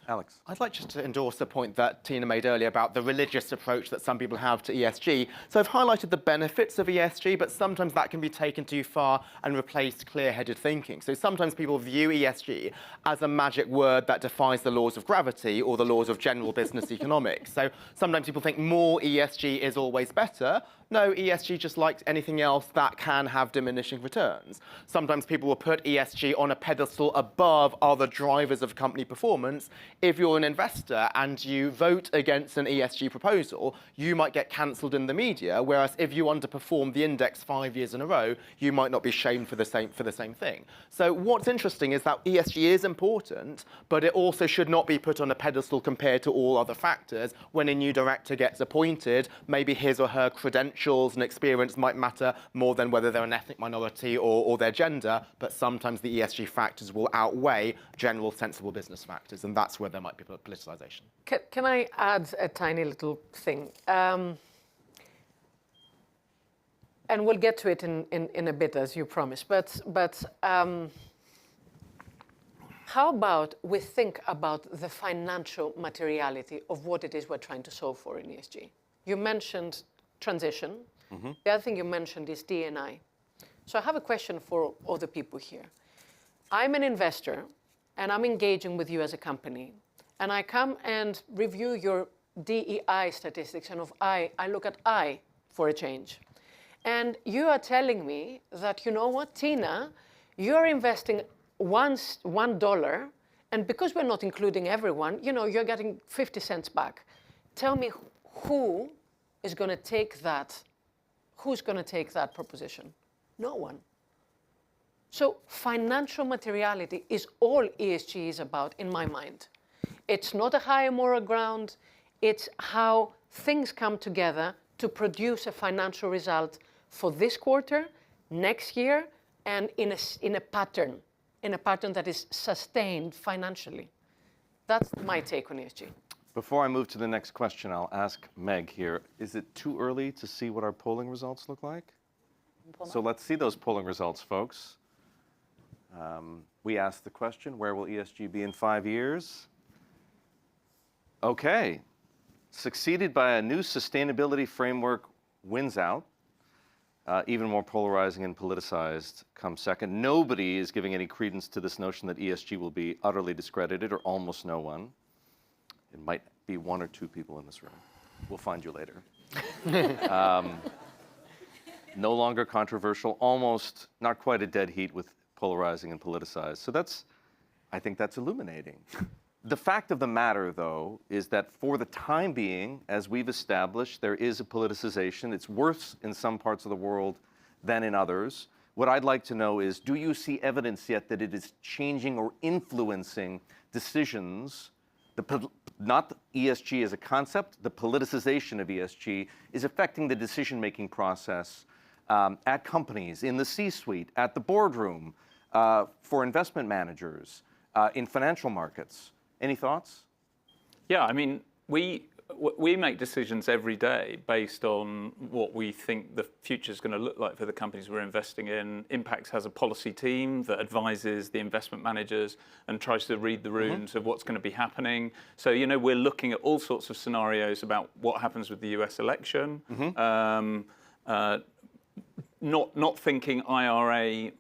Alex. I'd like just to endorse the point that Tina made earlier about the religious approach that some people have to ESG. So I've highlighted the benefits of ESG, but sometimes that can be taken too far and replaced clear-headed thinking. So sometimes people view ESG as a magic word that defies the laws of gravity or the laws of general business economics. So sometimes people think more ESG is always better. No, ESG, just like anything else, that can have diminishing returns. Sometimes people will put ESG on a pedestal above other drivers of company performance. If you're an investor and you vote against an ESG proposal, you might get cancelled in the media, whereas if you underperform the index 5 years in a row, you might not be shamed for the same thing. So what's interesting is that ESG is important, but it also should not be put on a pedestal compared to all other factors. When a new director gets appointed, maybe his or her credentials and experience might matter more than whether they're an ethnic minority or their gender, but sometimes the ESG factors will outweigh general sensible business factors, and that's where where there might be politicization. Can I add a tiny little thing? And we'll get to it in a bit, as you promised. But how about we think about the financial materiality of what it is we're trying to solve for in ESG? You mentioned transition. Mm-hmm. The other thing you mentioned is D&I. So I have a question for all the people here. I'm an investor, and I'm engaging with you as a company. And I come and review your DEI statistics, and I look at I for a change. And you are telling me that, you know what, Tina, you're investing $1, and because we're not including everyone, you know, you're getting 50 cents back. Tell me who is going to take that? Who's going to take that proposition? No one. So financial materiality is all ESG is about, in my mind. It's not a higher moral ground. It's how things come together to produce a financial result for this quarter, next year, and in a pattern that is sustained financially. That's my take on ESG. Before I move to the next question, I'll ask Meg here. Is it too early to see what our polling results look like? So let's see those polling results, folks. We asked the question, where will ESG be in 5 years? Okay. Succeeded by a new sustainability framework wins out. Even more polarizing and politicized comes second. Nobody is giving any credence to this notion that ESG will be utterly discredited, or almost no one. It might be 1 or 2 people in this room. We'll find you later. No longer controversial, almost not quite a dead heat with polarizing and politicized. So I think that's illuminating. The fact of the matter, though, is that for the time being, as we've established, there is a politicization. It's worse in some parts of the world than in others. What I'd like to know is, do you see evidence yet that it is changing or influencing decisions? Not ESG as a concept, the politicization of ESG is affecting the decision-making process at companies, in the C-suite, at the boardroom, for investment managers, in financial markets. Any thoughts? Yeah, I mean, we make decisions every day based on what we think the future is going to look like for the companies we're investing in. Impax has a policy team that advises the investment managers and tries to read the runes of what's going to be happening. So, you know, we're looking at all sorts of scenarios about what happens with the US election. Not thinking IRA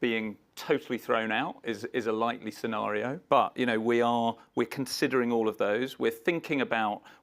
being totally thrown out is a likely scenario, but you know we're considering all of those. We're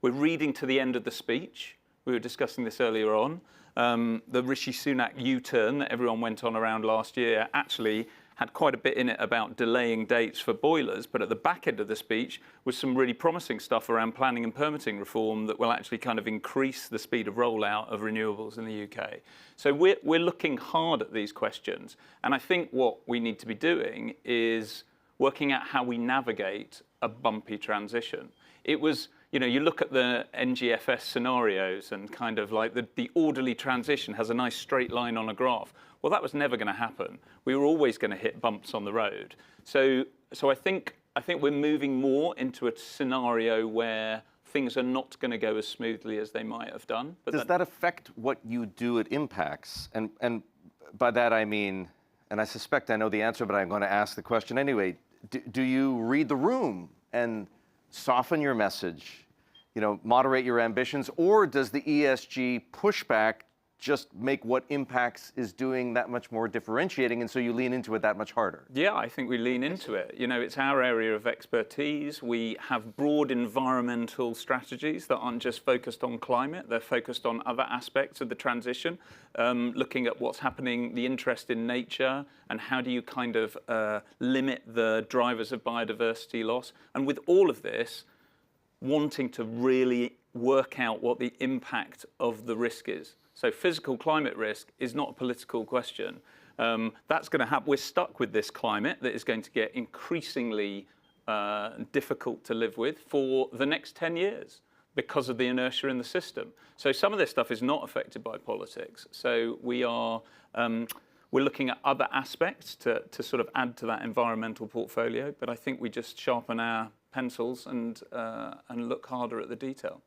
reading to the end of the speech. We were discussing this earlier on. The Rishi Sunak U-turn that everyone went on around last year actually had quite a bit in it about delaying dates for boilers, but at the back end of the speech was some really promising stuff around planning and permitting reform that will actually kind of increase the speed of rollout of renewables in the UK. So we're looking hard at these questions. And I think what we need to be doing is working out how we navigate a bumpy transition. It was, you know, you look at the NGFS scenarios and kind of like the orderly transition has a nice straight line on a graph. Well, that was never going to happen. We were always going to hit bumps on the road. So I think we're moving more into a scenario where things are not going to go as smoothly as they might have done. But does that affect what you do at Impax? And by that I mean, and I suspect I know the answer, but I'm going to ask the question anyway. Do you read the room and soften your message, you know, moderate your ambitions, or does the ESG pushback just make what Impax is doing that much more differentiating, and so you lean into it that much harder? Yeah, I think we lean into it. You know, it's our area of expertise. We have broad environmental strategies that aren't just focused on climate. They're focused on other aspects of the transition, looking at what's happening, the interest in nature, and how do you kind of limit the drivers of biodiversity loss. And with all of this, wanting to really work out what the impact of the risk is. So physical climate risk is not a political question. That's going to happen. We're stuck with this climate that is going to get increasingly difficult to live with for the next 10 years because of the inertia in the system. So some of this stuff is not affected by politics. So we are We're looking at other aspects to sort of add to that environmental portfolio, but I think we just sharpen our pencils and look harder at the detail.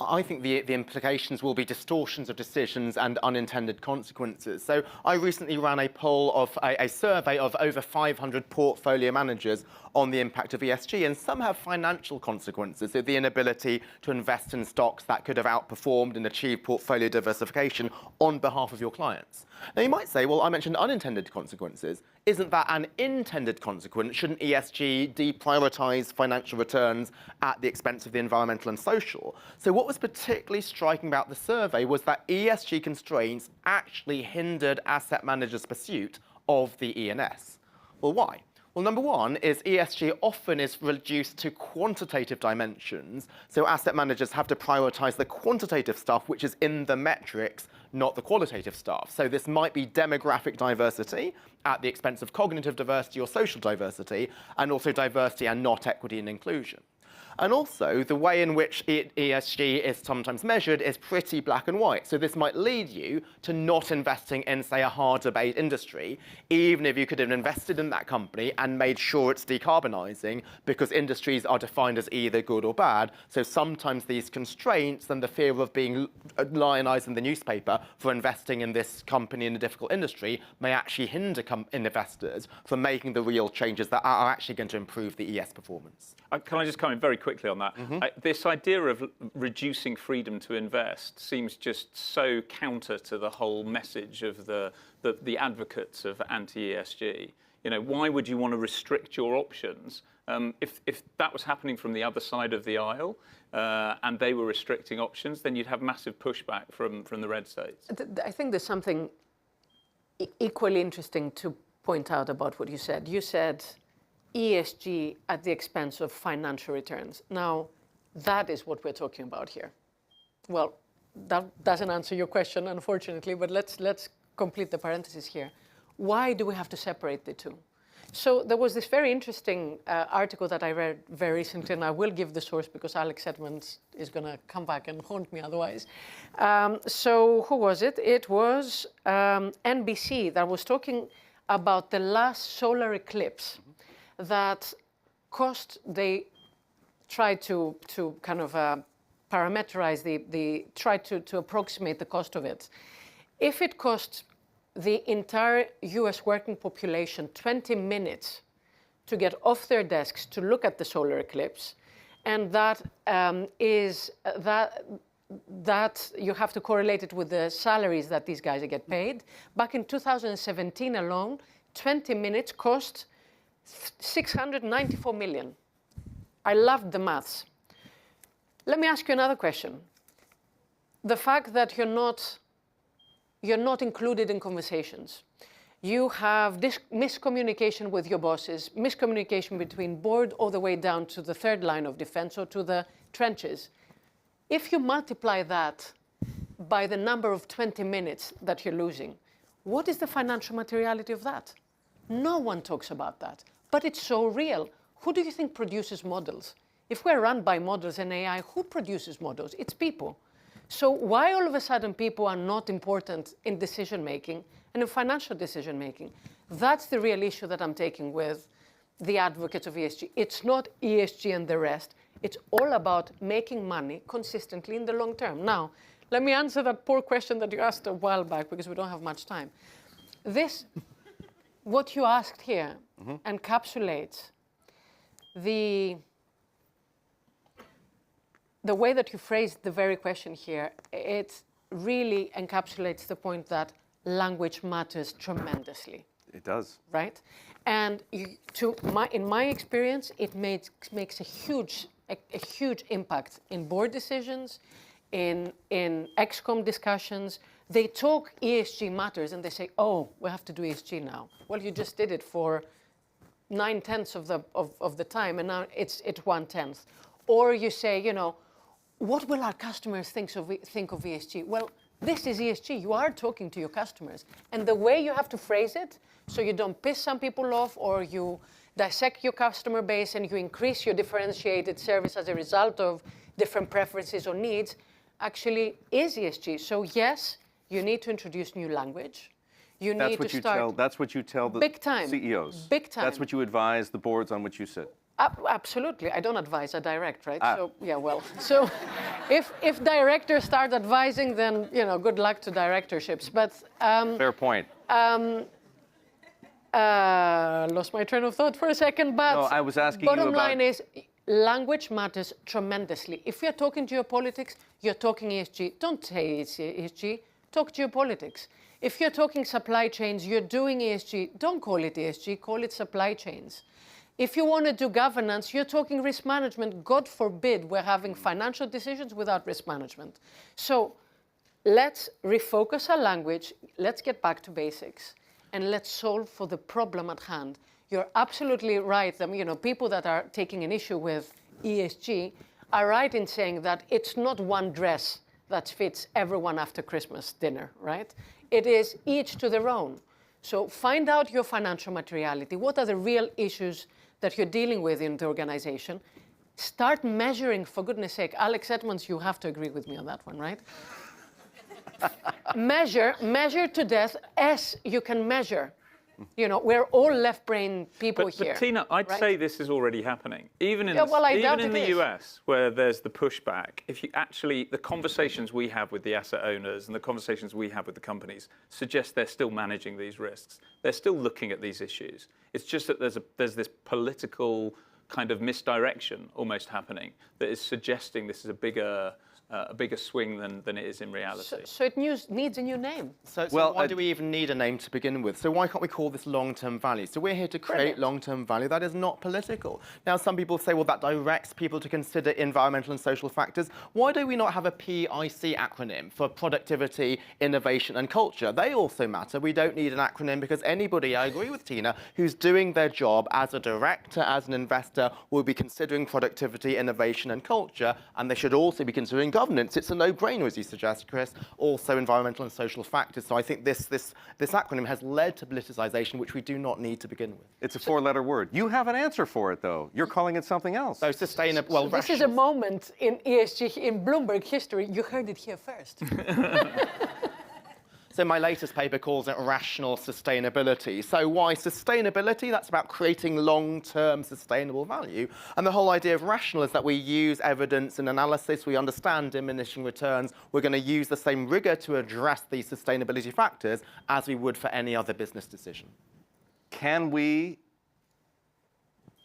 I think the implications will be distortions of decisions and unintended consequences. So I recently ran a poll of a survey of over 500 portfolio managers on the impact of ESG, and some have financial consequences, so the inability to invest in stocks that could have outperformed and achieved portfolio diversification on behalf of your clients. Now you might say, well, I mentioned unintended consequences. Isn't that an intended consequence? Shouldn't ESG deprioritize financial returns at the expense of the environmental and social? So what was particularly striking about the survey was that ESG constraints actually hindered asset managers' pursuit of the E&S. Well, why? Well, number one is ESG often is reduced to quantitative dimensions, so asset managers have to prioritize the quantitative stuff which is in the metrics, not the qualitative stuff. So this might be demographic diversity at the expense of cognitive diversity or social diversity, and also diversity and not equity and inclusion. And also, the way in which ESG is sometimes measured is pretty black and white. So this might lead you to not investing in, say, a hard-to-abate industry, even if you could have invested in that company and made sure it's decarbonising, because industries are defined as either good or bad. So sometimes these constraints and the fear of being lionised in the newspaper for investing in this company in a difficult industry may actually hinder investors from making the real changes that are actually going to improve the ES performance. Can I just come in very quickly on that? This idea of reducing freedom to invest seems just so counter to the whole message of the advocates of anti-ESG. You know, why would you want to restrict your options? If that was happening from the other side of the aisle and they were restricting options, then you'd have massive pushback from the red states. I think there's something equally interesting to point out about what you said. You said ESG at the expense of financial returns. Now, that is what we're talking about here. Well, that doesn't answer your question, unfortunately, but let's complete the parenthesis here. Why do we have to separate the two? So there was this very interesting article that I read very recently, and I will give the source because Alex Edmans is going to come back and haunt me otherwise. So who was it? It was NBC that was talking about the last solar eclipse that they tried to kind of parameterize tried to approximate the cost of it. If it cost the entire US working population 20 minutes to get off their desks to look at the solar eclipse, and that you have to correlate it with the salaries that these guys get paid. Back in 2017 alone, 20 minutes cost 694 million. I loved the maths. Let me ask you another question. The fact that you're not included in conversations. You have this miscommunication with your bosses, miscommunication between board all the way down to the third line of defense or to the trenches. If you multiply that by the number of 20 minutes that you're losing, what is the financial materiality of that? No one talks about that. But it's so real. Who do you think produces models? If we're run by models and AI, who produces models? It's people. So why all of a sudden people are not important in decision-making and in financial decision-making? That's the real issue that I'm taking with the advocates of ESG. It's not ESG and the rest. It's all about making money consistently in the long term. Now, let me answer that poor question that you asked a while back because we don't have much time. What you asked here encapsulates the way that you phrased the very question here. It really encapsulates the point that language matters tremendously. It does. Right? And in my experience, it makes a huge impact in board decisions, in ExCom discussions. They talk ESG matters and they say, oh, we have to do ESG now. Well, you just did it for 9/10 of the time, and now it's 1/10. Or you say, you know, what will our customers think of ESG? Well, this is ESG. You are talking to your customers. And the way you have to phrase it, so you don't piss some people off or you dissect your customer base and you increase your differentiated service as a result of different preferences or needs, actually is ESG. So yes, you need to introduce new language. You That's need what to you start. tell. That's what you tell the Big time. CEOs. Big time. That's what you advise the boards on which you sit. Absolutely. I don't advise, I direct, right? So yeah, well, so if directors start advising, then good luck to directorships. But fair point. Lost my train of thought for a second. But no, I was asking you bottom about... line is, language matters tremendously. If you're talking geopolitics, you're talking ESG. Don't say it's ESG. Talk geopolitics. If you're talking supply chains, you're doing ESG. Don't call it ESG. Call it supply chains. If you want to do governance, you're talking risk management. God forbid we're having financial decisions without risk management. So let's refocus our language. Let's get back to basics. And let's solve for the problem at hand. You're absolutely right. People that are taking an issue with ESG are right in saying that it's not one dress that fits everyone after Christmas dinner, right? It is each to their own. So find out your financial materiality. What are the real issues that you're dealing with in the organization? Start measuring, for goodness sake. Alex Edmans, you have to agree with me on that one, right? measure to death as you can measure. We're all left-brain people here. But Tina, I'd say this is already happening. Even in, even in the US, where there's the pushback, if you actually, the conversations we have with the asset owners and the conversations we have with the companies suggest they're still managing these risks. They're still looking at these issues. It's just that there's this political kind of misdirection almost happening that is suggesting this is a bigger swing than it is in reality. So it needs a new name. So why do we even need a name to begin with? So why can't we call this long-term value? So we're here to create long-term value. That is not political. Now, some people say, well, that directs people to consider environmental and social factors. Why do we not have a PIC acronym for productivity, innovation, and culture? They also matter. We don't need an acronym because anybody, I agree with Tina, who's doing their job as a director, as an investor, will be considering productivity, innovation, and culture, and they should also be considering governance. It's a no-brainer, as you suggest, Chris. Also environmental and social factors. So I think this acronym has led to politicization, which we do not need to begin with. It's a four-letter word. You have an answer for it, though. You're calling it something else. So sustainable. Well, this is a moment in ESG, in Bloomberg history. You heard it here first. So my latest paper calls it rational sustainability. So why sustainability? That's about creating long-term sustainable value. And the whole idea of rational is that we use evidence and analysis. We understand diminishing returns. We're going to use the same rigor to address these sustainability factors as we would for any other business decision. Can we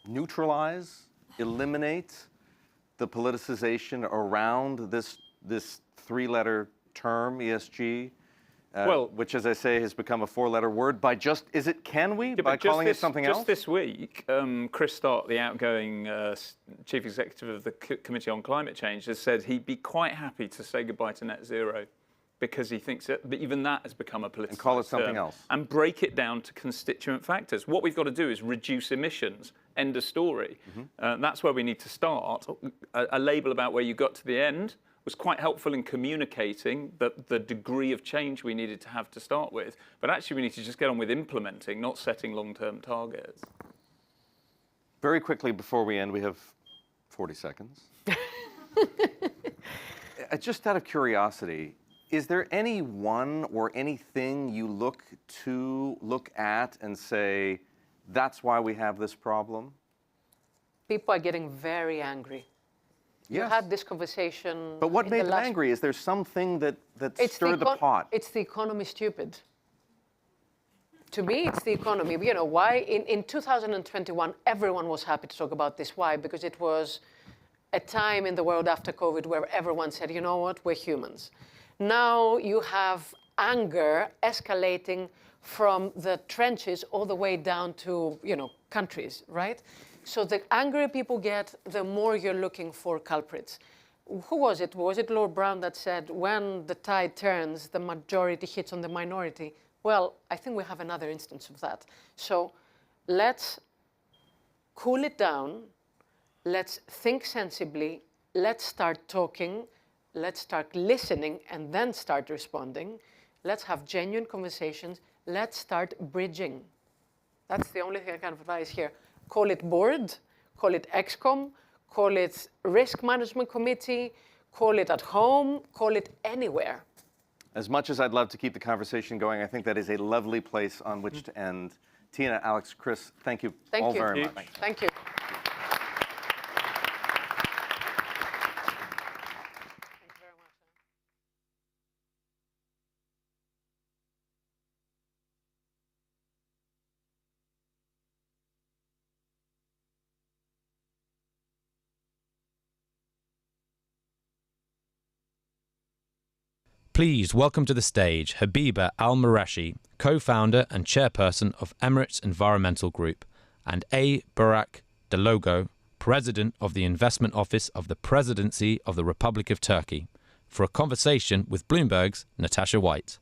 neutralize, eliminate the politicization around this three-letter term, ESG? Which, as I say, has become a four-letter word by can we? By calling it something else? Just this week, Chris Stark, the outgoing chief executive of the Committee on Climate Change, has said he'd be quite happy to say goodbye to net zero because he thinks that even that has become a political term. And call it something else. And break it down to constituent factors. What we've got to do is reduce emissions. End of story. That's where we need to start. A label about where you got to the end was quite helpful in communicating the degree of change we needed to have to start with. But actually, we need to just get on with implementing, not setting long-term targets. Very quickly before we end, we have 40 seconds. Just out of curiosity, is there anyone or anything you look at and say, that's why we have this problem? People are getting very angry. Yes. You had this conversation. But what made them angry? Is there something that stirred the pot? It's the economy, stupid. To me, it's the economy. You know why? In 2021, everyone was happy to talk about this. Why? Because it was a time in the world after COVID where everyone said, you know what, we're humans. Now you have anger escalating from the trenches all the way down to, countries, right? So the angrier people get, the more you're looking for culprits. Who was it? Was it Lord Brown that said, when the tide turns, the majority hits on the minority? Well, I think we have another instance of that. So let's cool it down. Let's think sensibly. Let's start talking. Let's start listening and then start responding. Let's have genuine conversations. Let's start bridging. That's the only thing I can advise here. Call it board, call it ExCom, call it risk management committee, call it at home, call it anywhere. As much as I'd love to keep the conversation going, I think that is a lovely place on which to end. Tina, Alex, Chris, thank you all very much. Thank you. Please welcome to the stage Habiba Al-Marashi, co-founder and chairperson of Emirates Environmental Group, and A. Burak Dalogo, president of the Investment Office of the Presidency of the Republic of Turkey, for a conversation with Bloomberg's Natasha White.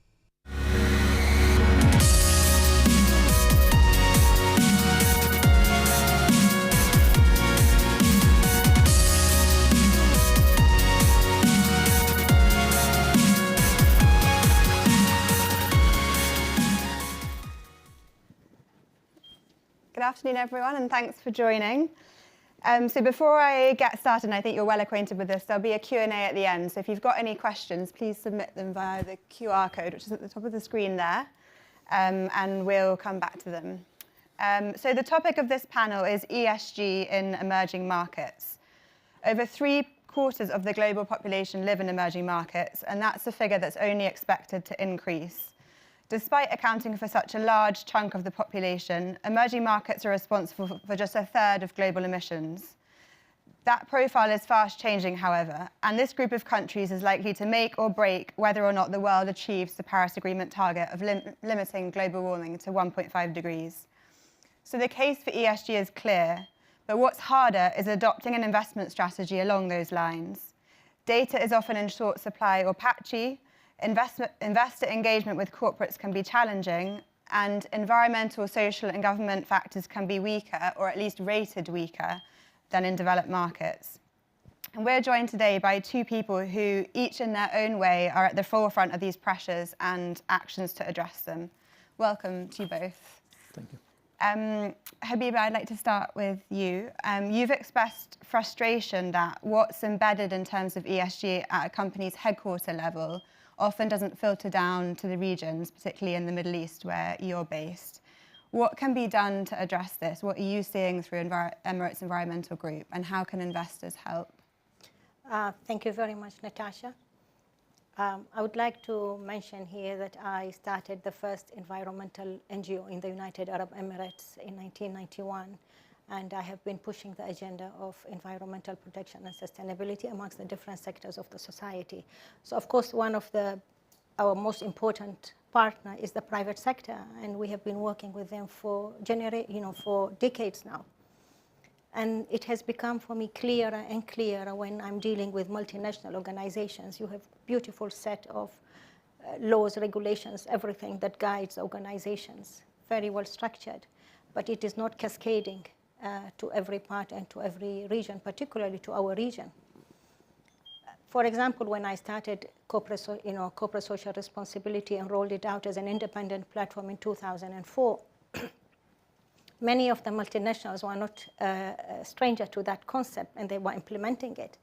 Good afternoon, everyone, and thanks for joining. So before I get started, and I think you're well acquainted with this, there'll be a Q&A at the end. So if you've got any questions, please submit them via the QR code, which is at the top of the screen there, and we'll come back to them. So the topic of this panel is ESG in emerging markets. Over 3/4 of the global population live in emerging markets, and that's a figure that's only expected to increase. Despite accounting for such a large chunk of the population, emerging markets are responsible for just 1/3 of global emissions. That profile is fast changing, however, and this group of countries is likely to make or break whether or not the world achieves the Paris Agreement target of limiting global warming to 1.5 degrees. So the case for ESG is clear, but what's harder is adopting an investment strategy along those lines. Data is often in short supply or patchy, investor engagement with corporates can be challenging, and environmental, social, and government factors can be weaker, or at least rated weaker, than in developed markets. And we're joined today by two people who, each in their own way, are at the forefront of these pressures and actions to address them. Welcome to you both. Thank you. Habiba, I'd like to start with you. You've expressed frustration that what's embedded in terms of ESG at a company's headquarter level often doesn't filter down to the regions, particularly in the Middle East where you're based. What can be done to address this? What are you seeing through Emirates Environmental Group, and how can investors help? Thank you very much, Natasha. I would like to mention here that I started the first environmental NGO in the United Arab Emirates in 1991. And I have been pushing the agenda of environmental protection and sustainability amongst the different sectors of the society. So, of course, one of our most important partner is the private sector, and we have been working with them for decades now. And it has become for me clearer and clearer when I'm dealing with multinational organizations. You have a beautiful set of laws, regulations, everything that guides organizations, very well structured, but it is not cascading to every part and to every region, particularly to our region. For example, when I started corporate social responsibility and rolled it out as an independent platform in 2004, many of the multinationals were not a stranger to that concept, and they were implementing it.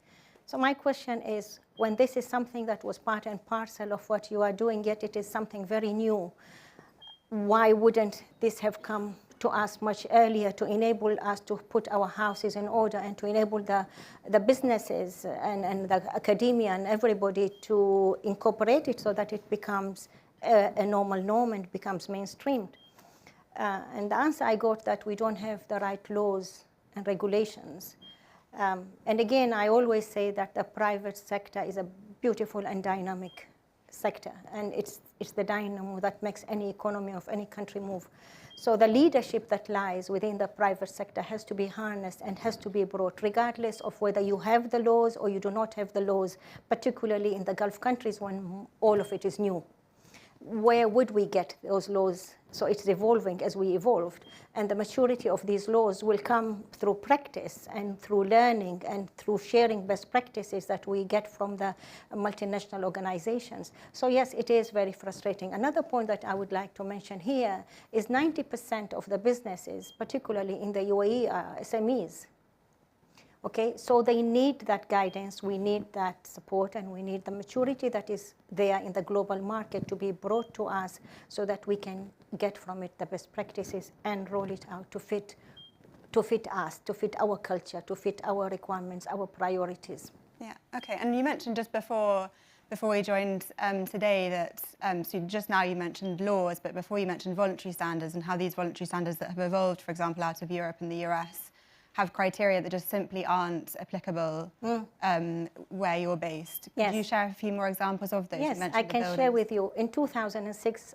So my question is, when this is something that was part and parcel of what you are doing, yet it is something very new, why wouldn't this have come to us much earlier to enable us to put our houses in order and to enable the businesses and the academia and everybody to incorporate it so that it becomes a normal norm and becomes mainstreamed? And the answer I got that we don't have the right laws and regulations. And again, I always say that the private sector is a beautiful and dynamic sector, and it's the dynamo that makes any economy of any country move. So the leadership that lies within the private sector has to be harnessed and has to be brought, regardless of whether you have the laws or you do not have the laws, particularly in the Gulf countries when all of it is new. Where would we get those laws? So it's evolving as we evolved. And the maturity of these laws will come through practice and through learning and through sharing best practices that we get from the multinational organizations. So yes, it is very frustrating. Another point that I would like to mention here is 90% of the businesses, particularly in the UAE, are SMEs. Okay, so they need that guidance, we need that support, and we need the maturity that is there in the global market to be brought to us so that we can get from it the best practices and roll it out to fit us, to fit our culture, to fit our requirements, our priorities. Yeah, okay. And you mentioned just before we joined today that, so just now you mentioned laws, but before you mentioned voluntary standards and how these voluntary standards that have evolved, for example, out of Europe and the US, have criteria that just simply aren't applicable where you're based. Yes. Could you share a few more examples of those? Yes, I can share with you. In 2006,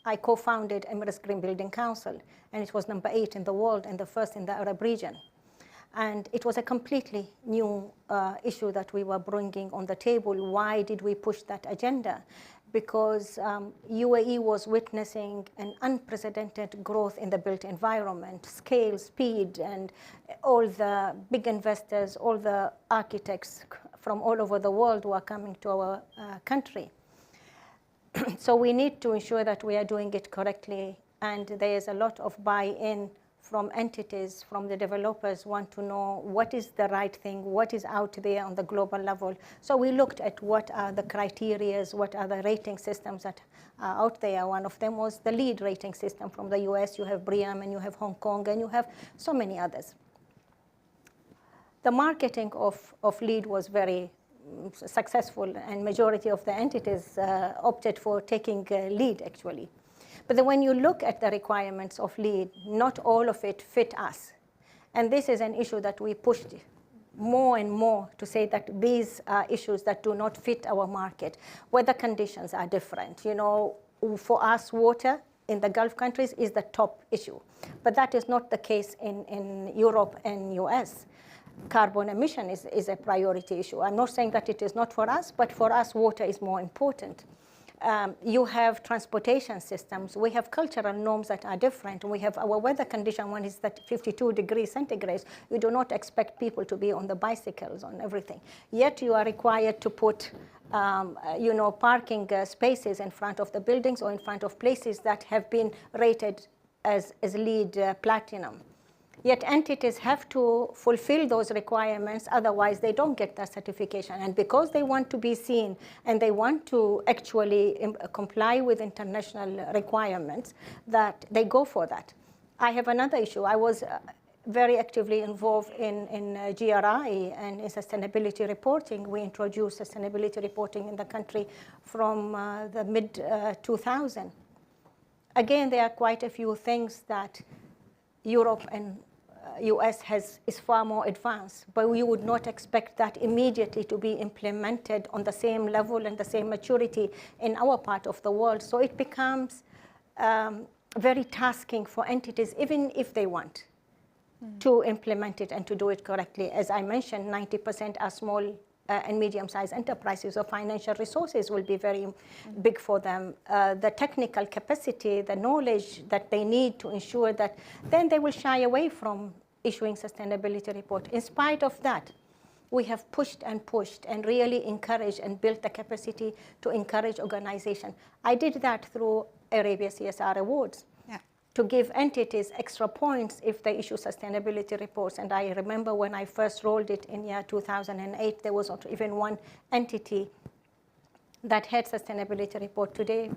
I co-founded Emirates Green Building Council, and it was number 8 in the world and the first in the Arab region. And it was a completely new issue that we were bringing on the table. Why did we push that agenda? Because UAE was witnessing an unprecedented growth in the built environment, scale, speed, and all the big investors, all the architects from all over the world were coming to our country. So we need to ensure that we are doing it correctly, and there is a lot of buy-in from entities, from the developers want to know what is the right thing, what is out there on the global level. So we looked at what are the criterias, what are the rating systems that are out there. One of them was the LEED rating system from the US. You have BREEAM and you have Hong Kong and you have so many others. The marketing of LEED was very successful, and majority of the entities opted for taking LEED actually. But then when you look at the requirements of LEED, not all of it fit us. And this is an issue that we pushed more and more to say that these are issues that do not fit our market. Weather conditions are different. You know, for us, water in the Gulf countries is the top issue. But that is not the case in Europe and US. Carbon emission is a priority issue. I'm not saying that it is not for us, but for us, water is more important. You have transportation systems. We have cultural norms that are different. We have our weather condition when it's at 52 degrees centigrade. You do not expect people to be on the bicycles, on everything. Yet you are required to put parking spaces in front of the buildings or in front of places that have been rated as LEED Platinum. Yet entities have to fulfill those requirements, otherwise they don't get that certification. And because they want to be seen and they want to actually comply with international requirements, that they go for that. I have another issue. I was very actively involved in GRI and in sustainability reporting. We introduced sustainability reporting in the country from the mid-2000. Again, there are quite a few things that Europe and US is far more advanced, but we would not expect that immediately to be implemented on the same level and the same maturity in our part of the world. So it becomes very tasking for entities, even if they want to implement it and to do it correctly. As I mentioned, 90% are small and medium-sized enterprises, so financial resources will be very big for them. The technical capacity, the knowledge that they need to ensure that, then they will shy away from issuing sustainability report. In spite of that, we have pushed and really encouraged and built the capacity to encourage organization. I did that through Arabia CSR Awards. To give entities extra points if they issue sustainability reports. And I remember when I first rolled it in year 2008, there was not even one entity that had sustainability report. Today,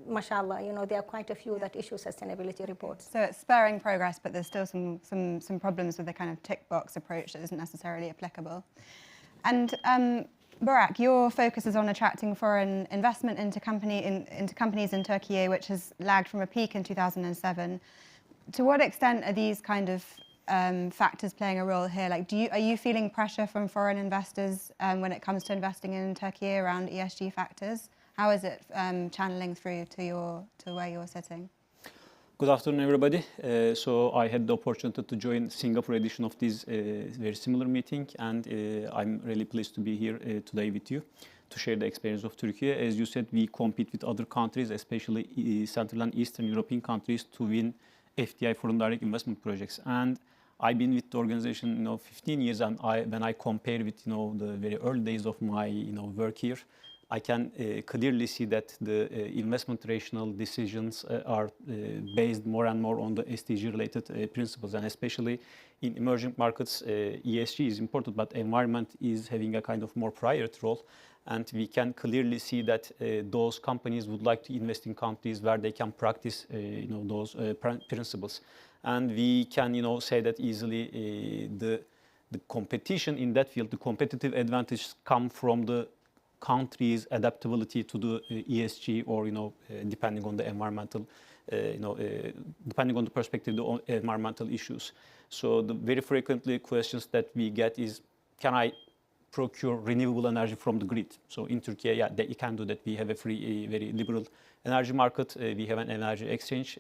mashallah, there are quite a few that issue sustainability reports. So it's spurring progress, but there's still some problems with the kind of tick box approach that isn't necessarily applicable. And Burak, your focus is on attracting foreign investment into companies in Turkey, which has lagged from a peak in 2007. To what extent are these kind of factors playing a role here? Like, are you feeling pressure from foreign investors when it comes to investing in Turkey around ESG factors? How is it channeling through to where you're sitting? Good afternoon, everybody. So I had the opportunity to join Singapore edition of this very similar meeting, and I'm really pleased to be here today with you to share the experience of Turkey. As you said, we compete with other countries, especially Central and Eastern European countries, to win FDI foreign direct investment projects. And I've been with the organization, 15 years, and when I compare with, the very early days of my, work here, I can clearly see that the investment rational decisions are based more and more on the SDG-related principles, and especially in emerging markets, ESG is important, but environment is having a kind of more priority role. And we can clearly see that those companies would like to invest in countries where they can practice, those principles. And we can, say that easily. The competition in that field, the competitive advantages come from the country's adaptability to the ESG, or depending on the environmental, depending on the perspective of the environmental issues. So the very frequently questions that we get is, can I procure renewable energy from the grid? So in Turkey, yeah, they can do that. We have a free, very liberal energy market. We have an energy exchange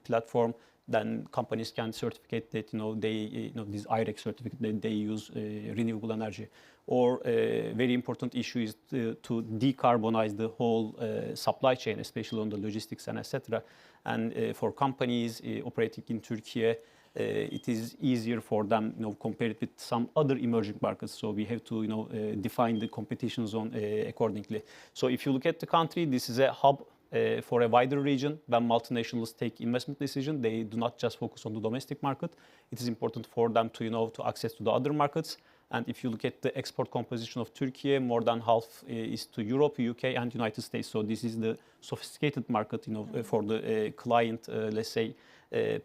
platform. Then companies can certificate that they this IREC certificate that they use renewable energy. Or a very important issue is to decarbonize the whole supply chain, especially on the logistics and etc. And for companies operating in Turkey, it is easier for them, compared with some other emerging markets. So we have to, define the competition zone accordingly. So if you look at the country, this is a hub for a wider region. When multinationals take investment decision, they do not just focus on the domestic market. It is important for them to, to access to the other markets. And if you look at the export composition of Turkey, more than half is to Europe, UK, and United States. So this is the sophisticated market, for the client, let's say,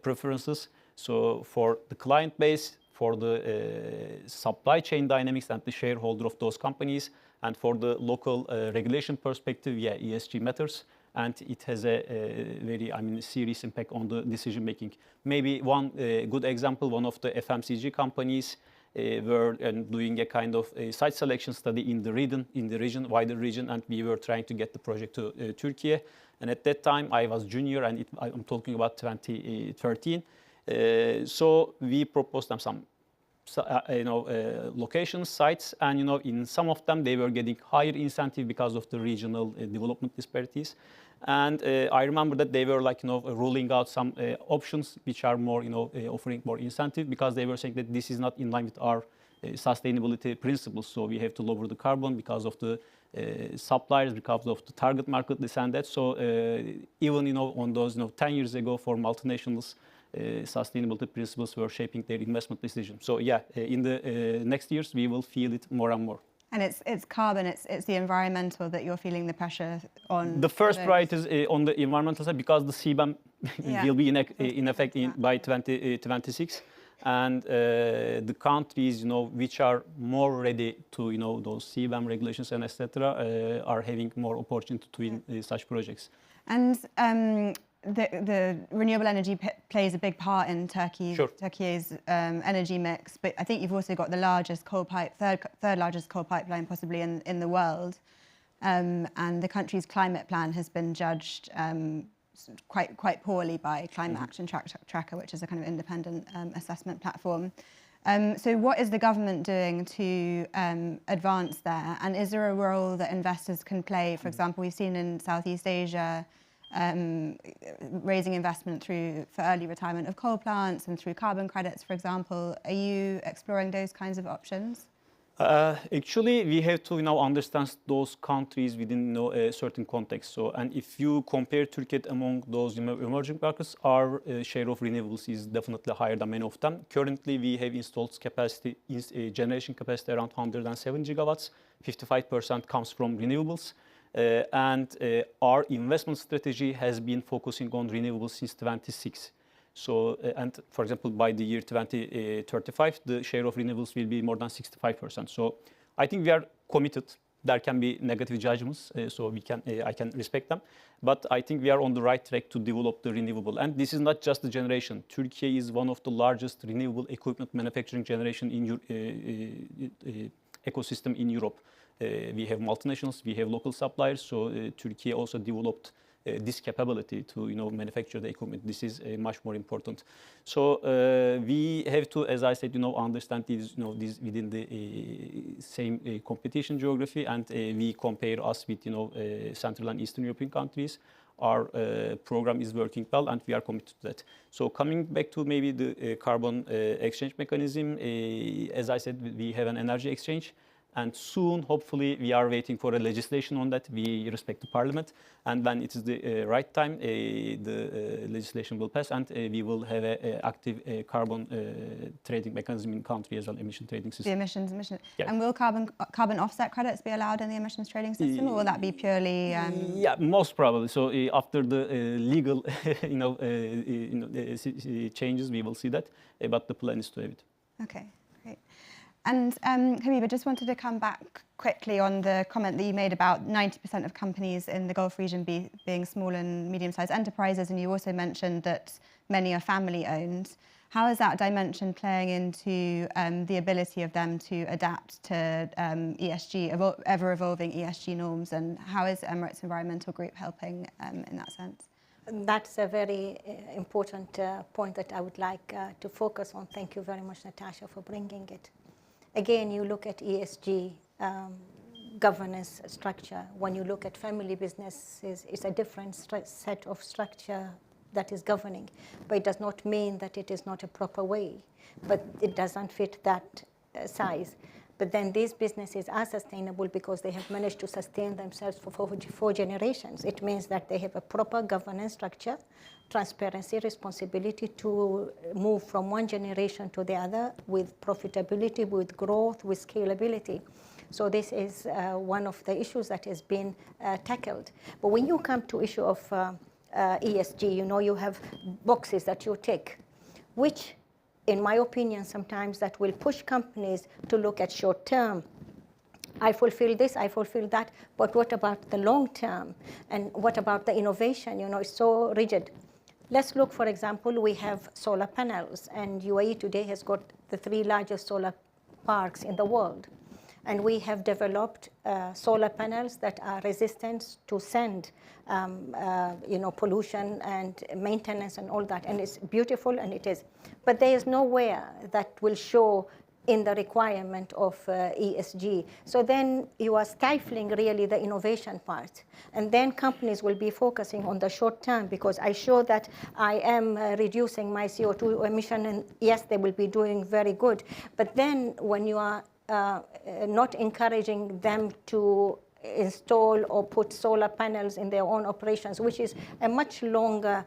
preferences. So for the client base, for the supply chain dynamics and the shareholder of those companies, and for the local regulation perspective, yeah, ESG matters. And it has a very, serious impact on the decision making. Maybe one good example, one of the FMCG companies were doing a kind of a site selection study in the region, wider region, and we were trying to get the project to Turkey. And at that time, I was junior, and I'm talking about 2013. So we proposed them some, locations, sites, and in some of them they were getting higher incentive because of the regional development disparities. And I remember that they were ruling out some options which are more, offering more incentive, because they were saying that this is not in line with our sustainability principles. So we have to lower the carbon because of the suppliers, because of the target market, this and that. So even on those 10 years ago, for multinationals, sustainability principles were shaping their investment decisions. So yeah, in the next years we will feel it more and more. And it's carbon, it's the environmental that you're feeling the pressure on. The first priority is on the environmental side, because the CBAM will be in effect by 2026. And the countries, which are more ready to, those CBAM regulations and etc., are having more opportunity to win such projects. And the renewable energy plays a big part in Turkey's energy mix, but I think you've also got the largest third largest coal pipeline possibly in the world, and the country's climate plan has been judged quite poorly by Climate Action Tracker, which is a kind of independent assessment platform. So what is the government doing to advance there? And is there a role that investors can play? For example, we've seen in Southeast Asia raising investment for early retirement of coal plants and through carbon credits, for example. Are you exploring those kinds of options? Actually, we have to understand those countries within a certain context. So, and if you compare Turkey among those emerging markets, our share of renewables is definitely higher than many of them. Currently, we have installed capacity, generation capacity around 107 gigawatts. 55% comes from renewables. And our investment strategy has been focusing on renewables since 2006. So, and for example, by the year 2035, the share of renewables will be more than 65%. So I think we are committed. There can be negative judgments, so I can respect them. But I think we are on the right track to develop the renewable. And this is not just the generation. Turkey is one of the largest renewable equipment manufacturing generation in ecosystem in Europe. We have multinationals, we have local suppliers, so Turkey also developed this capability to manufacture the equipment. This is much more important. So we have to, as I said, understand these these within the same competition geography, and we compare us with Central and Eastern European countries. Our program is working well, and we are committed to that. So coming back to maybe the carbon exchange mechanism, as I said, we have an energy exchange. And soon, hopefully, we are waiting for a legislation on that. We respect the parliament. And when it is the right time, the legislation will pass, and we will have an active carbon trading mechanism in country as well, emission trading system. The emissions. Yeah. And will carbon offset credits be allowed in the emissions trading system, or will that be purely? Yeah, most probably. So after the legal, changes, we will see that. But the plan is to have it. Okay, great. And Habiba, just wanted to come back quickly on the comment that you made about 90% of companies in the Gulf region being small and medium-sized enterprises, and you also mentioned that many are family-owned. How is that dimension playing into the ability of them to adapt to ESG, ever-evolving ESG norms, and how is Emirates Environmental Group helping in that sense? That's a very important point that I would like to focus on. Thank you very much, Natasha, for bringing it. Again, you look at ESG governance structure. When you look at family businesses, it's a different set of structure that is governing, but it does not mean that it is not a proper way, but it doesn't fit that size. But then these businesses are sustainable because they have managed to sustain themselves for four generations. It means that they have a proper governance structure, transparency, responsibility to move from one generation to the other with profitability, with growth, with scalability. So this is one of the issues that has been tackled. But when you come to issue of ESG, you have boxes that you tick, which in my opinion, sometimes that will push companies to look at short term. I fulfill this, I fulfill that, but what about the long term? And what about the innovation? It's so rigid. Let's look, for example, we have solar panels, and UAE today has got the 3 largest solar parks in the world. And we have developed solar panels that are resistant to sand, pollution and maintenance and all that. And it's beautiful, and it is. But there is nowhere that will show in the requirement of ESG. So then you are stifling really the innovation part. And then companies will be focusing on the short term because I show that I am reducing my CO2 emission, and yes, they will be doing very good. But then when you are not encouraging them to install or put solar panels in their own operations, which is a much longer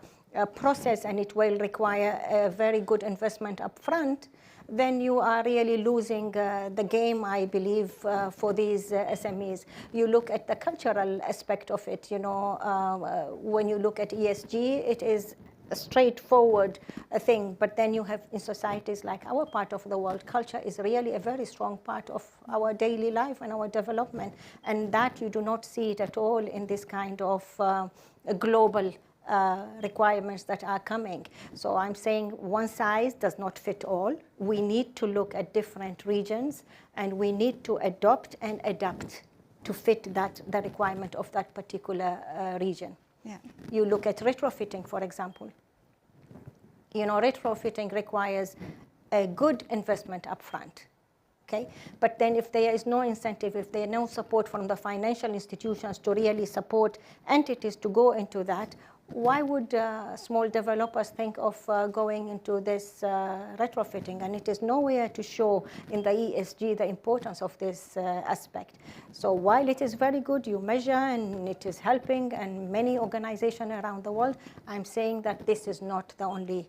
process, and it will require a very good investment up front, then you are really losing the game, I believe, for these SMEs. You look at the cultural aspect of it, when you look at ESG, it is a straightforward thing, but then you have in societies like our part of the world, culture is really a very strong part of our daily life and our development, and that you do not see it at all in this kind of global requirements that are coming. So I'm saying one size does not fit all. We need to look at different regions, and we need to adopt and adapt to fit the requirement of that particular region. Yeah. You look at retrofitting, for example. Retrofitting requires a good investment up front. Okay? But then if there is no incentive, if there is no support from the financial institutions to really support entities to go into that, why would small developers think of going into this retrofitting? And it is nowhere to show in the ESG the importance of this aspect. So while it is very good, you measure, and it is helping, and many organizations around the world, I'm saying that this is not the only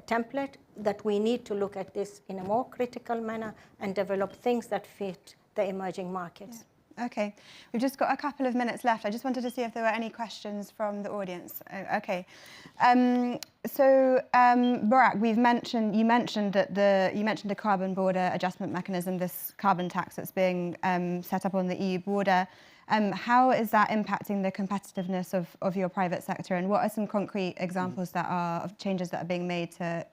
template, that we need to look at this in a more critical manner and develop things that fit the emerging markets. Yeah. Okay, we've just got a couple of minutes left. I just wanted to see if there were any questions from the audience. Okay, Burak, you mentioned the carbon border adjustment mechanism, this carbon tax that's being set up on the EU border. How is that impacting the competitiveness of your private sector, and what are some concrete examples of changes that are being made to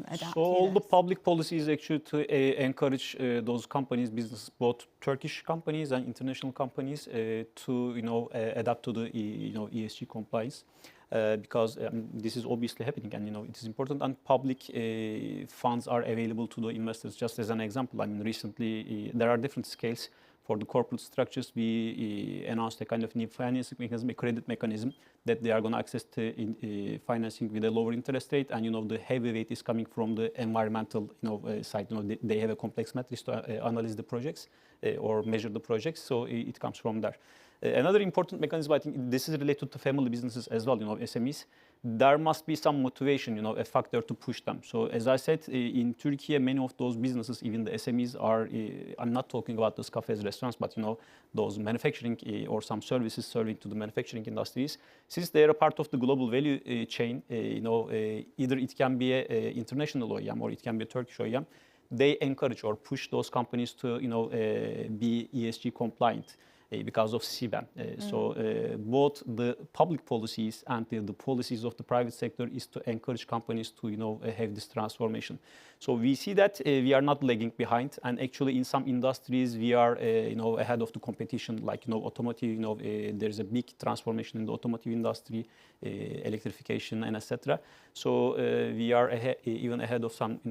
adapt? So all the public policy is actually to encourage those companies, businesses, both Turkish companies and international companies, to adapt to the ESG compliance. Because this is obviously happening, and it is important, and public funds are available to the investors. Just as an example, recently there are different scales. For the corporate structures, we announced a kind of new financing mechanism, a credit mechanism, that they are going to access to financing with a lower interest rate. And the heavyweight is coming from the environmental side. They have a complex metrics to analyze the projects or measure the projects, so it comes from there. Another important mechanism, I think this is related to family businesses as well, SMEs. There must be some motivation, a factor to push them. So as I said, in Turkey, many of those businesses, even the SMEs are, I'm not talking about those cafes, restaurants, but those manufacturing or some services serving to the manufacturing industries. Since they are a part of the global value chain, either it can be an international OEM or it can be a Turkish OEM. They encourage or push those companies to, be ESG compliant. Because of CBAM. So both the public policies and the policies of the private sector is to encourage companies to have this transformation. So we see that we are not lagging behind, and actually in some industries we are ahead of the competition, like automotive. There is a big transformation in the automotive industry, electrification and etc. So we are even ahead of some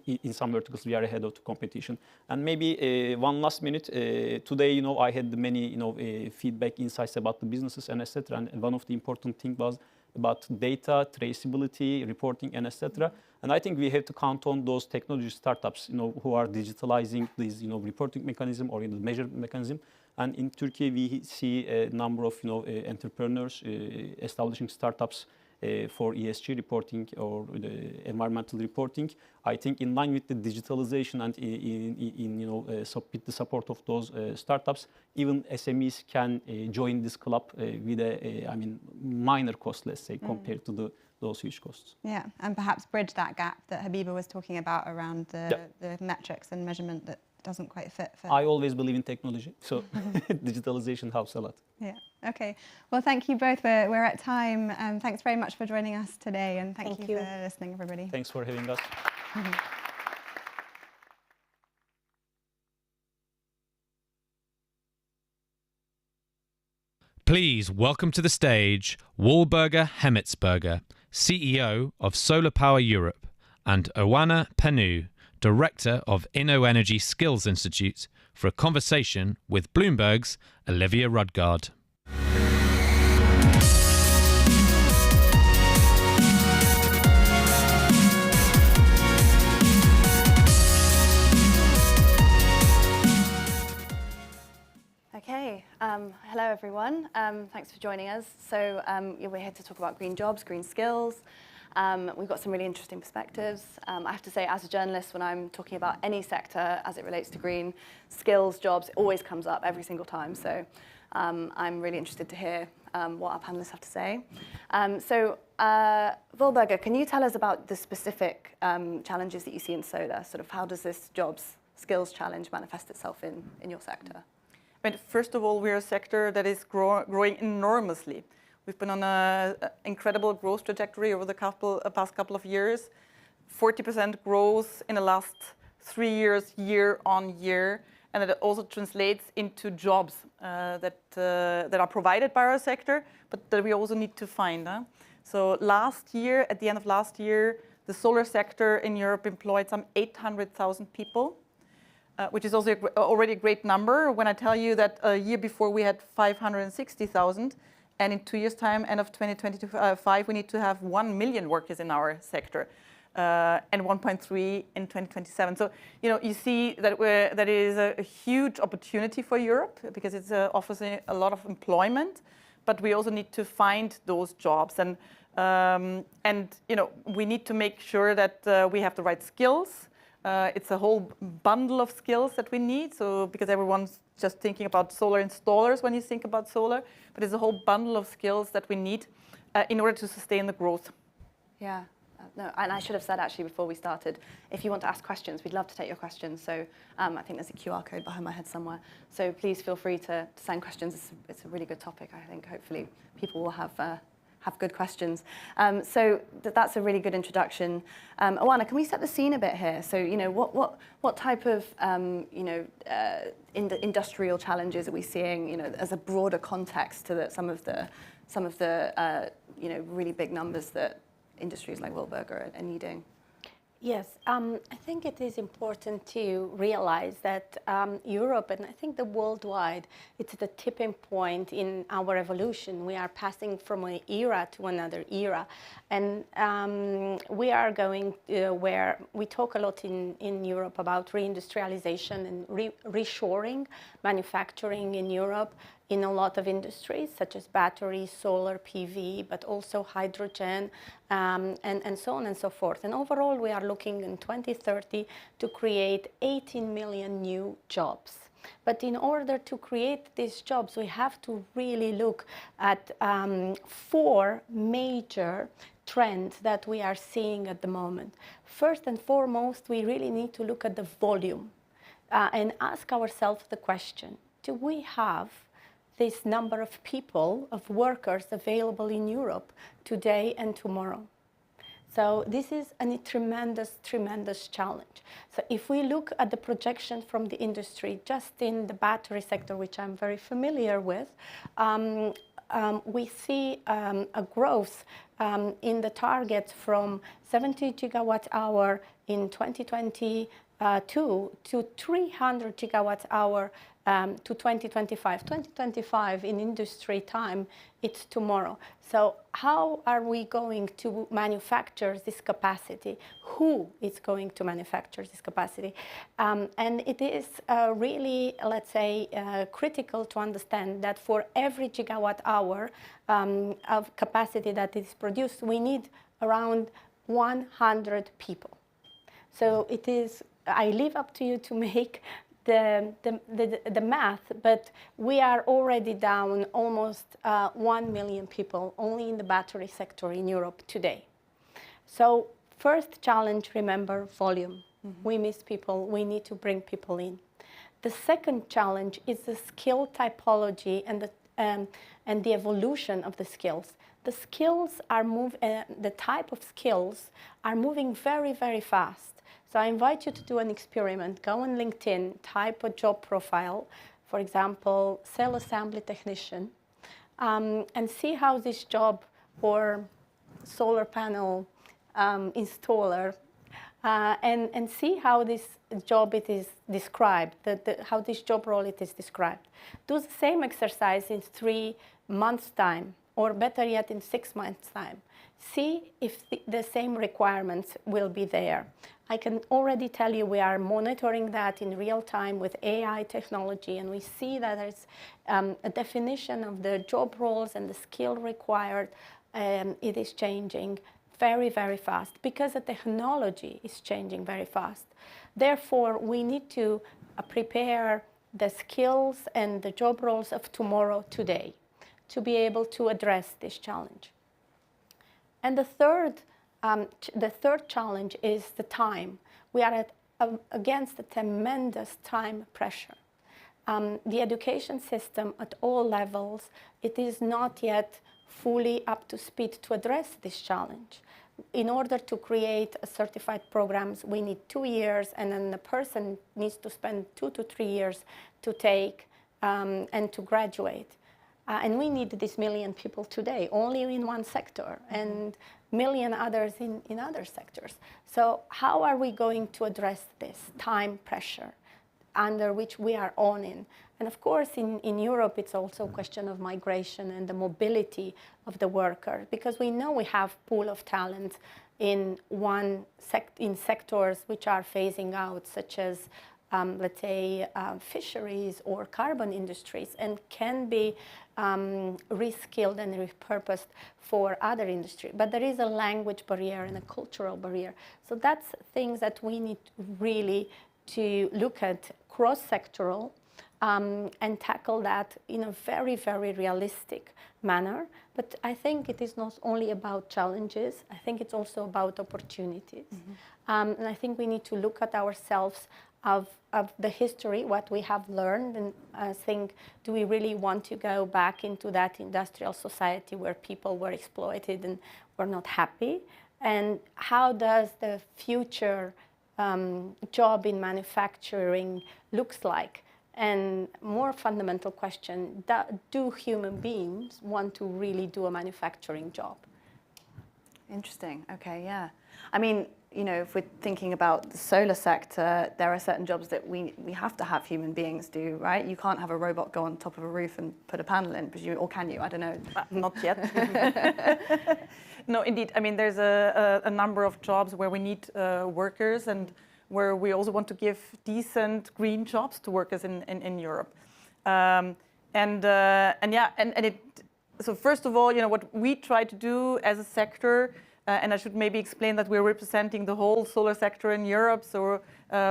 in some verticals we are ahead of the competition. And maybe one last minute. Today, I had many, feedback, insights about the businesses and etc. And one of the important things was about data, traceability, reporting, and etc. And I think we have to count on those technology startups, who are digitalizing these, reporting mechanism or the measure mechanism. And in Turkey, we see a number of, entrepreneurs establishing startups for ESG reporting or the environmental reporting. I think in line with the digitalization and with the support of those startups, even SMEs can join this club with a minor cost, let's say, compared to those huge costs. Yeah, and perhaps bridge that gap that Habiba was talking about around the metrics and measurement that doesn't quite fit for... I always believe in technology, so digitalization helps a lot. Yeah, okay. Well, thank you both. We're at time. Thanks very much for joining us today, and thank you for listening, everybody. Thanks for having us. Please welcome to the stage Walburga Hemmetsberger, CEO of Solar Power Europe, and Oana Penu, Director of InnoEnergy Skills Institute, for a conversation with Bloomberg's Olivia Rudgard. Okay, hello everyone. Thanks for joining us. So we're here to talk about green jobs, green skills. We've got some really interesting perspectives. I have to say, as a journalist, when I'm talking about any sector as it relates to green skills, jobs, it always comes up every single time. So I'm really interested to hear what our panelists have to say. Walburga, can you tell us about the specific challenges that you see in solar? Sort of how does this jobs skills challenge manifest itself in your sector? First of all, we're a sector that is growing enormously. We've been on an incredible growth trajectory over the past couple of years. 40% growth in the last 3 years, year on year. And it also translates into jobs that are provided by our sector, but that we also need to find. So last year, at the end of last year, the solar sector in Europe employed some 800,000 people. Which is also already a great number when I tell you that a year before we had 560,000, and in 2 years' time, end of 2025, we need to have 1 million workers in our sector, and 1.3 in 2027. So you see that that is a huge opportunity for Europe because it offers a lot of employment, but we also need to find those jobs, and we need to make sure that we have the right skills. It's a whole bundle of skills that we need. So because everyone's just thinking about solar installers when you think about solar, but it's a whole bundle of skills that we need in order to sustain the growth. Yeah, no, and I should have said actually before we started, if you want to ask questions, we'd love to take your questions. So I think there's a QR code behind my head somewhere. So please feel free to send questions. It's a really good topic. I think hopefully people will have good questions. So that's a really good introduction. Oana, can we set the scene a bit here? So, what type of, industrial challenges are we seeing, as a broader context to some of the really big numbers that industries like Walburga are needing? Yes, I think it is important to realize that Europe, and I think the worldwide, it's the tipping point in our evolution. We are passing from an era to another era. And we are going where we talk a lot in Europe about reindustrialization and reshoring manufacturing in Europe in a lot of industries, such as batteries, solar, PV, but also hydrogen, and so on and so forth. And overall, we are looking in 2030 to create 18 million new jobs. But in order to create these jobs, we have to really look at 4 major trends that we are seeing at the moment. First and foremost, we really need to look at the volume and ask ourselves the question, do we have this number of people, of workers available in Europe today and tomorrow? So this is a tremendous, tremendous challenge. So if we look at the projection from the industry, just in the battery sector, which I'm very familiar with, we see a growth in the targets from 70 gigawatt hour in 2022 to 300 gigawatt hour to 2025. 2025 in industry time, it's tomorrow. So how are we going to manufacture this capacity? Who is going to manufacture this capacity? And it is really, let's say, critical to understand that for every gigawatt hour of capacity that is produced, we need around 100 people. So it is, I leave up to you to make the math, but we are already down almost 1 million people only in the battery sector in Europe today. So first challenge, remember, volume. We miss people, we need to bring people in. The second challenge is the skill typology and the evolution of the skills. The skills are the type of skills are moving very, very fast. So I invite you to do an experiment. Go on LinkedIn, type a job profile, for example, cell assembly technician, and see how this job, or solar panel installer, and see how this job it is described, how this job role it is described. Do the same exercise in 3 months' time, or better yet, in 6 months' time. See if the same requirements will be there. I can already tell you we are monitoring that in real time with AI technology, and we see that there's a definition of the job roles and the skill required. It is changing very, very fast because the technology is changing very fast. Therefore, we need to prepare the skills and the job roles of tomorrow today to be able to address this challenge. And the third challenge is the time. We are against a tremendous time pressure. The education system at all levels, it is not yet fully up to speed to address this challenge. In order to create certified programs, we need 2 years, and then the person needs to spend 2 to 3 years to take and to graduate. And we need this million people today, only in one sector, and million others in other sectors. So how are we going to address this time pressure under which we are on in? And of course, in Europe, it's also a question of migration and the mobility of the worker, because we know we have pool of talent in sectors which are phasing out, such as let's say, fisheries or carbon industries, and can be reskilled and repurposed for other industry. But there is a language barrier and a cultural barrier. So that's things that we need really to look at cross-sectoral and tackle that in a very, very realistic manner. But I think it is not only about challenges, I think it's also about opportunities. And I think we need to look at ourselves of the history, what we have learned, and think, do we really want to go back into that industrial society where people were exploited and were not happy? And how does the future job in manufacturing looks like? And more fundamental question, do human beings want to really do a manufacturing job? Interesting. Okay, yeah. I mean, you know, if we're thinking about the solar sector, there are certain jobs that we have to have human beings do, right? You can't have a robot go on top of a roof and put a panel in, or can you? I don't know. Not yet. No, indeed. I mean, there's a number of jobs where we need workers and where we also want to give decent green jobs to workers in Europe. So first of all, you know, what we try to do as a sector, and I should maybe explain that we're representing the whole solar sector in Europe, so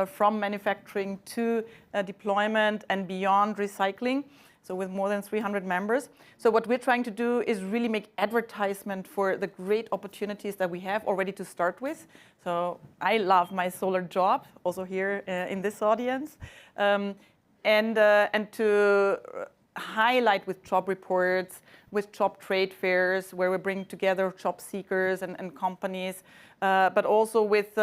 from manufacturing to deployment and beyond recycling, so with more than 300 members. So what we're trying to do is really make advertisement for the great opportunities that we have already to start with. So I love my solar job, also here in this audience, and to highlight with job reports, with job trade fairs, where we bring together job seekers and companies, but also with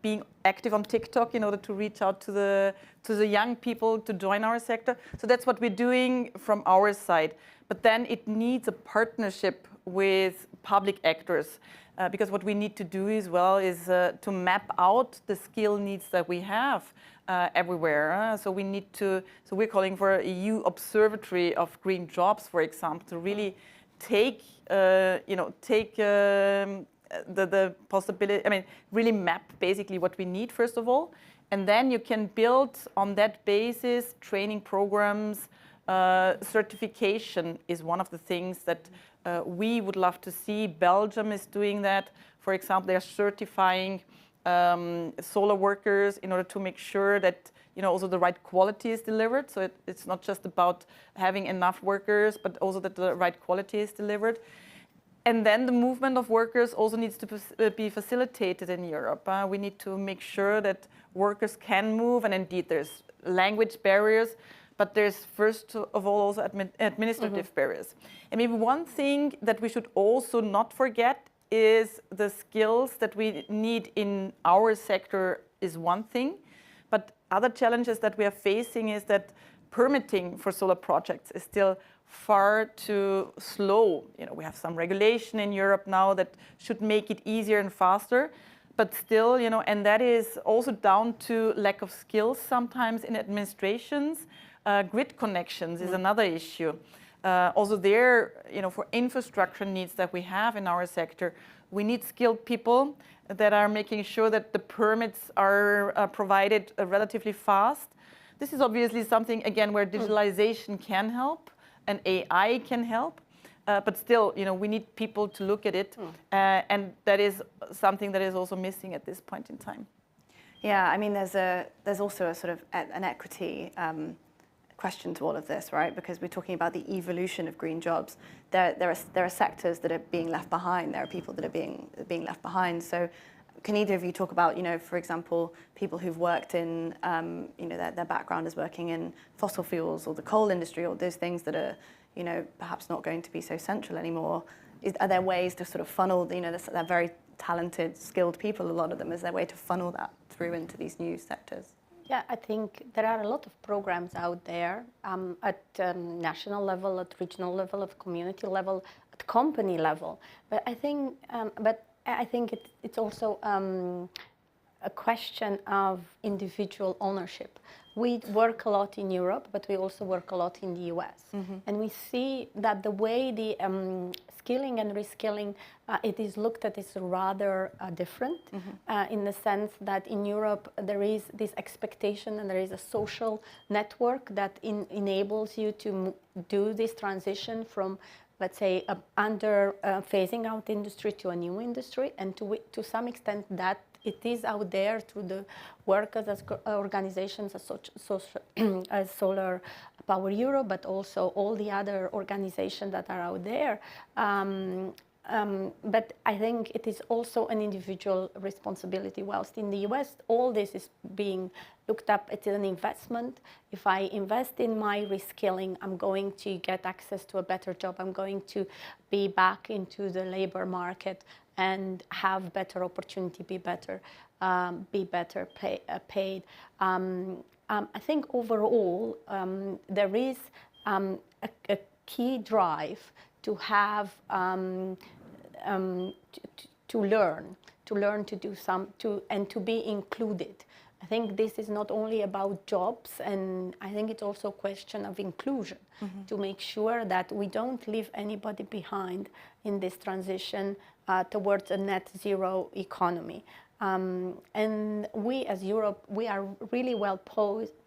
being active on TikTok in order to reach out to the young people to join our sector. So that's what we're doing from our side. But then it needs a partnership with public actors, because what we need to do as well is to map out the skill needs that we have everywhere. So we need to. So we're calling for an EU observatory of green jobs, for example, to really take the possibility. I mean, really map basically what we need first of all, and then you can build on that basis training programs. Certification is one of the things that we would love to see. Belgium is doing that. For example, they are certifying solar workers in order to make sure that, you know, also the right quality is delivered. So it's not just about having enough workers, but also that the right quality is delivered. And then the movement of workers also needs to be facilitated in Europe. We need to make sure that workers can move, and indeed there's language barriers, but there's first of all also administrative barriers. And maybe one thing that we should also not forget is the skills that we need in our sector is one thing, but other challenges that we are facing is that permitting for solar projects is still far too slow. You know, we have some regulation in Europe now that should make it easier and faster, but still, you know, and that is also down to lack of skills sometimes in administrations. Grid connections is another issue. Also there, you know, for infrastructure needs that we have in our sector, we need skilled people that are making sure that the permits are provided relatively fast. This is obviously something, again, where digitalization can help and AI can help. But still, you know, we need people to look at it. And that is something that is also missing at this point in time. Yeah, I mean, there's also a sort of an equity question to all of this, right? Because we're talking about the evolution of green jobs. There are sectors that are being left behind. There are people that are being left behind. So, can either of you talk about, you know, for example, people who've worked in, you know, their background is working in fossil fuels or the coal industry or those things that are, you know, perhaps not going to be so central anymore? Are there ways to sort of funnel, you know, they're very talented, skilled people, a lot of them, is there a way to funnel that through into these new sectors? Yeah, I think there are a lot of programs out there at national level, at regional level, at community level, at company level. But I think, it's also a question of individual ownership. We work a lot in Europe, but we also work a lot in the US. And we see that the way the skilling and reskilling, it is looked at is rather different in the sense that in Europe there is this expectation and there is a social network that enables you to do this transition from, let's say, under phasing out industry to a new industry, and to some extent that it is out there through the workers as organizations as Solar Power Europe, but also all the other organizations that are out there. But I think it is also an individual responsibility. Whilst in the US, all this is being looked up, it's an investment. If I invest in my reskilling, I'm going to get access to a better job. I'm going to be back into the labor market and have better opportunity, be better paid. I think overall there is a key drive to have learn to do and to be included. I think this is not only about jobs, and I think it's also a question of inclusion, to make sure that we don't leave anybody behind in this transition towards a net zero economy. And we as Europe, we are really well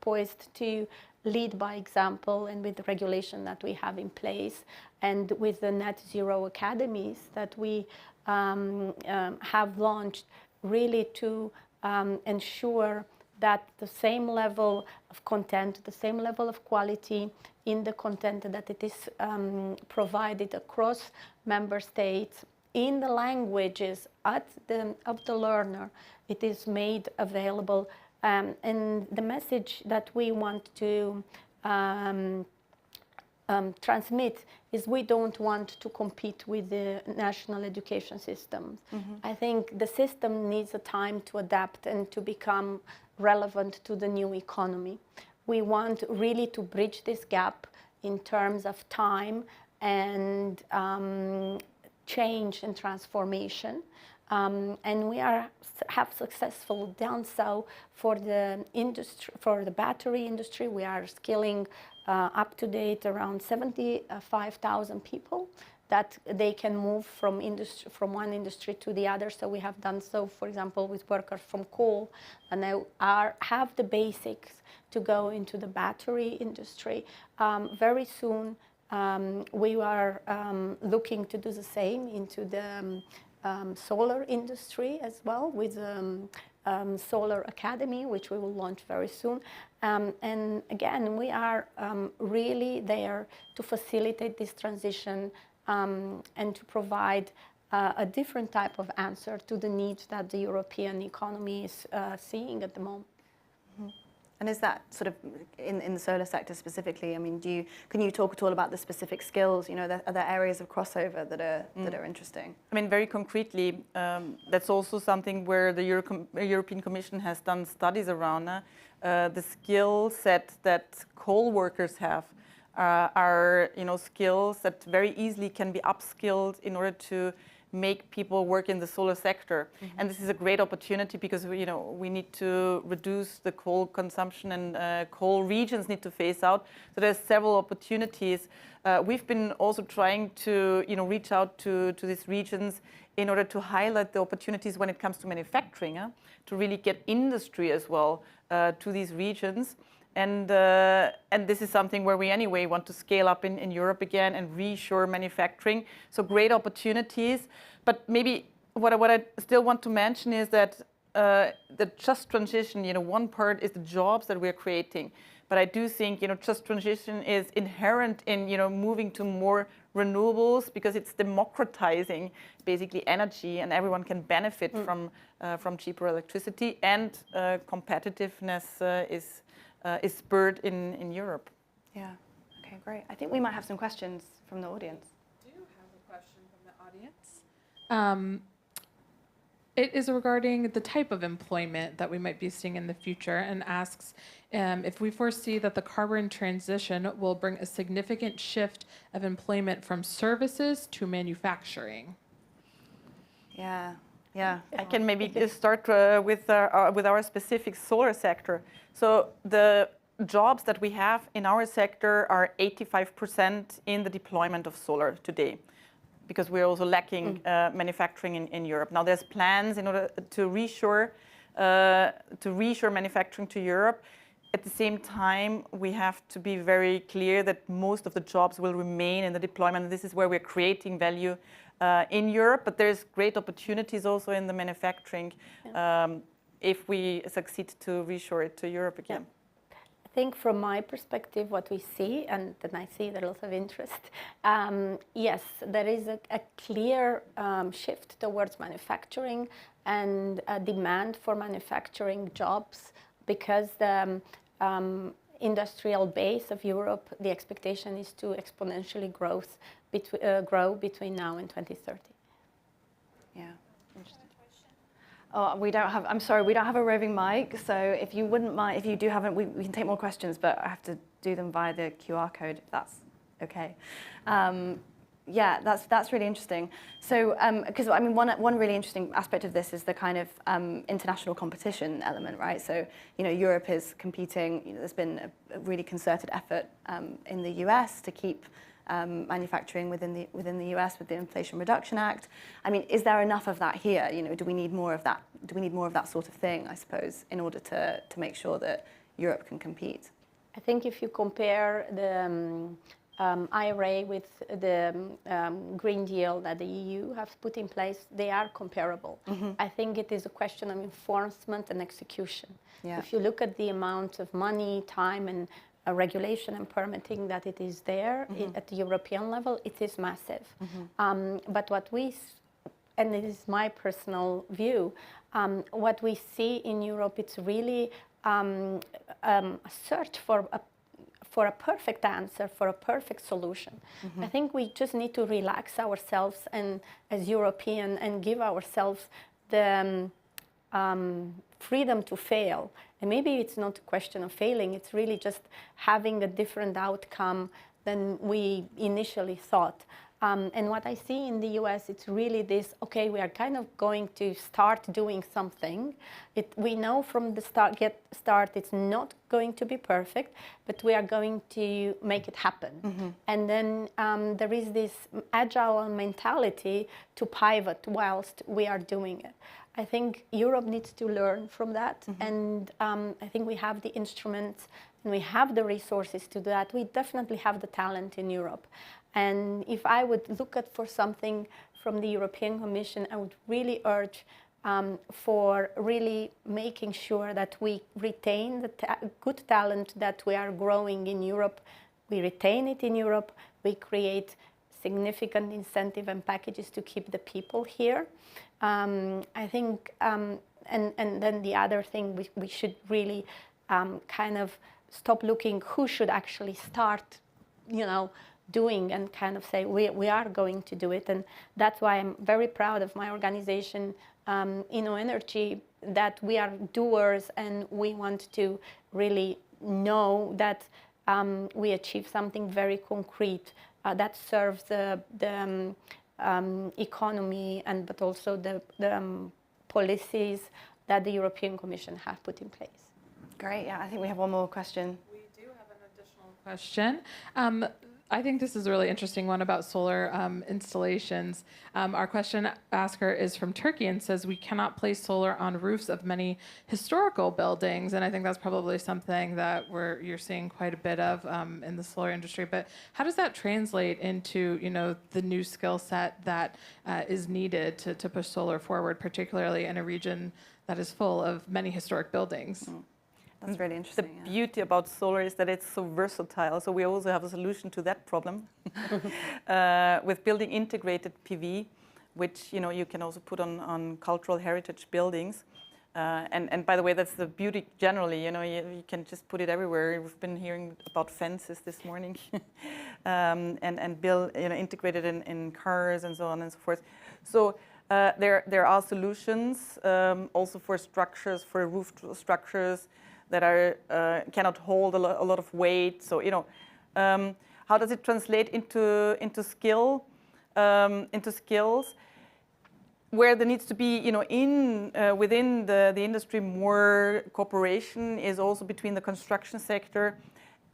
poised to lead by example, and with the regulation that we have in place, and with the net zero academies that we have launched, really to ensure that the same level of content, the same level of quality in the content that it is provided across member states in the languages of the learner, it is made available. And the message that we want to transmit is we don't want to compete with the national education systems. I think the system needs a time to adapt and to become relevant to the new economy. We want really to bridge this gap in terms of time and change and transformation. And we have successfully done so for the industry, for the battery industry. We are skilling up to date around 75,000 people that they can move from one industry to the other. So we have done so, for example, with workers from coal, and they have the basics to go into the battery industry. Very soon, we are looking to do the same into the solar industry as well, with Solar Academy, which we will launch very soon. And again, we are really there to facilitate this transition and to provide a different type of answer to the needs that the European economy is seeing at the moment. And is that sort of in the solar sector specifically? I mean, can you talk at all about the specific skills? You know, are there areas of crossover that are interesting? I mean, very concretely, that's also something where the European Commission has done studies around. The skill set that coal workers have are skills that very easily can be upskilled in order to make people work in the solar sector. And this is a great opportunity because we need to reduce the coal consumption, and coal regions need to phase out. So there's several opportunities. We've been also trying to reach out to these regions in order to highlight the opportunities when it comes to manufacturing, to really get industry as well to these regions. And this is something where we anyway want to scale up in Europe again and reshore manufacturing. So great opportunities. But maybe what I still want to mention is that the just transition, one part is the jobs that we're creating. But I do think, just transition is inherent in, moving to more renewables, because it's democratizing basically energy, and everyone can benefit from cheaper electricity, and competitiveness is spurred in Europe. Yeah. Okay, great. I think we might have some questions from the audience. I do have a question from the audience. It is regarding the type of employment that we might be seeing in the future, and asks if we foresee that the carbon transition will bring a significant shift of employment from services to manufacturing. Yeah. I can maybe start with our specific solar sector. So the jobs that we have in our sector are 85% in the deployment of solar today, because we're also lacking manufacturing in Europe. Now there's plans in order to reshore manufacturing to Europe. At the same time, we have to be very clear that most of the jobs will remain in the deployment. This is where we're creating value in Europe, but there's great opportunities also in the manufacturing if we succeed to reshore it to Europe again. Yeah. I think from my perspective, what we see, and then I see there are lots of interest, yes, there is a clear shift towards manufacturing and a demand for manufacturing jobs, because the industrial base of Europe, the expectation is to exponentially grow between now and 2030. Yeah, interesting. Oh, we don't have. I'm sorry, we don't have a roving mic. So if you wouldn't mind, if you do have it, we can take more questions, but I have to do them via the QR code, if that's okay. Yeah, that's really interesting. So, because I mean, one really interesting aspect of this is the kind of international competition element, right? So, Europe is competing. There's been a really concerted effort in the US to keep manufacturing within the US with the Inflation Reduction Act. I mean, is there enough of that here? Do we need more of that? Do we need more of that sort of thing, I suppose, in order to make sure that Europe can compete? I think if you compare the IRA with the Green Deal that the EU has put in place, they are comparable. I think it is a question of enforcement and execution. Yeah. If you look at the amount of money, time, and regulation and permitting that it is there at the European level, it is massive. But what and it is my personal view, what we see in Europe, it's really a search for a perfect answer, for a perfect solution. I think we just need to relax ourselves and as European and give ourselves the freedom to fail. And maybe it's not a question of failing, it's really just having a different outcome than we initially thought. And what I see in the US, it's really this, okay, we are kind of going to start doing something. We know from the start it's not going to be perfect, but we are going to make it happen. And then there is this agile mentality to pivot whilst we are doing it. I think Europe needs to learn from that. And I think we have the instruments and we have the resources to do that. We definitely have the talent in Europe. And if I would look at for something from the European Commission, I would really urge for really making sure that we retain the good talent that we are growing in Europe. We retain it in Europe. We create significant incentive and packages to keep the people here. I think, and then the other thing, we should really kind of stop looking who should actually start, doing and kind of say we are going to do it. And that's why I'm very proud of my organization, InnoEnergy, that we are doers and we want to really know that we achieve something very concrete that serves the economy but also the policies that the European Commission have put in place. Great, yeah, I think we have one more question. We do have an additional question. I think this is a really interesting one about solar installations. Our question asker is from Turkey and says, we cannot place solar on roofs of many historical buildings. And I think that's probably something that you're seeing quite a bit of in the solar industry. But how does that translate into, the new skill set that is needed to push solar forward, particularly in a region that is full of many historic buildings? That's really interesting. The beauty about solar is that it's so versatile. So we also have a solution to that problem with building integrated PV, which you can also put on cultural heritage buildings. And by the way, that's the beauty generally. You can just put it everywhere. We've been hearing about fences this morning, and build integrated in cars and so on and so forth. So there are solutions also for structures, for roof structures that cannot hold a lot of weight. So how does it translate into skills where there needs to be within the industry more cooperation is also between the construction sector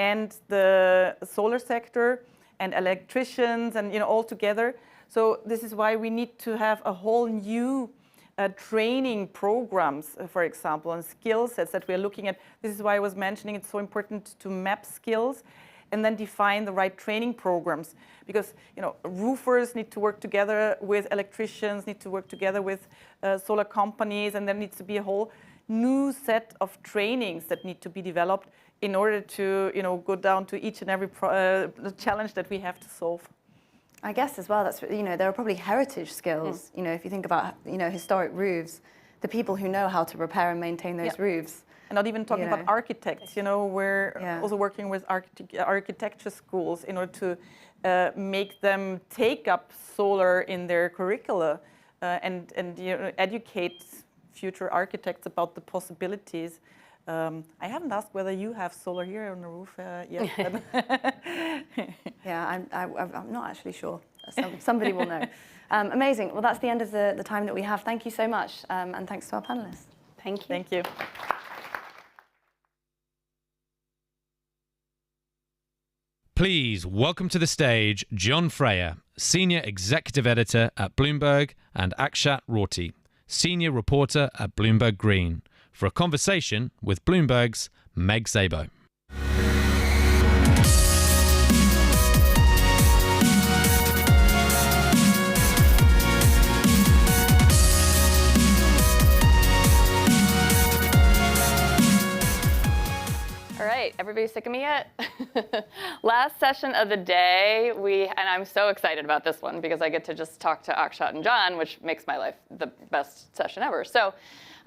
and the solar sector and electricians and all together. So this is why we need to have a whole new training programs, for example, and skill sets that we're looking at. This is why I was mentioning it's so important to map skills and then define the right training programs. Because roofers need to work together with electricians, need to work together with solar companies, and there needs to be a whole new set of trainings that need to be developed in order to go down to each and every challenge that we have to solve. I guess as well, that's there are probably heritage skills. If you think about historic roofs, the people who know how to repair and maintain those roofs. And not even talking about architects. We're also working with architecture schools in order to make them take up solar in their curricula and educate future architects about the possibilities. I haven't asked whether you have solar here on the roof yet. Yeah, I'm not actually sure. Somebody will know. Amazing. Well, that's the end of the time that we have. Thank you so much, and thanks to our panelists. Thank you. Thank you. Please welcome to the stage John Freyer, Senior Executive Editor at Bloomberg, and Akshat Rorty, Senior Reporter at Bloomberg Green, for a conversation with Bloomberg's Meg Szabo. Everybody sick of me yet? Last session of the day, and I'm so excited about this one because I get to just talk to Akshat and John, which makes my life the best session ever. So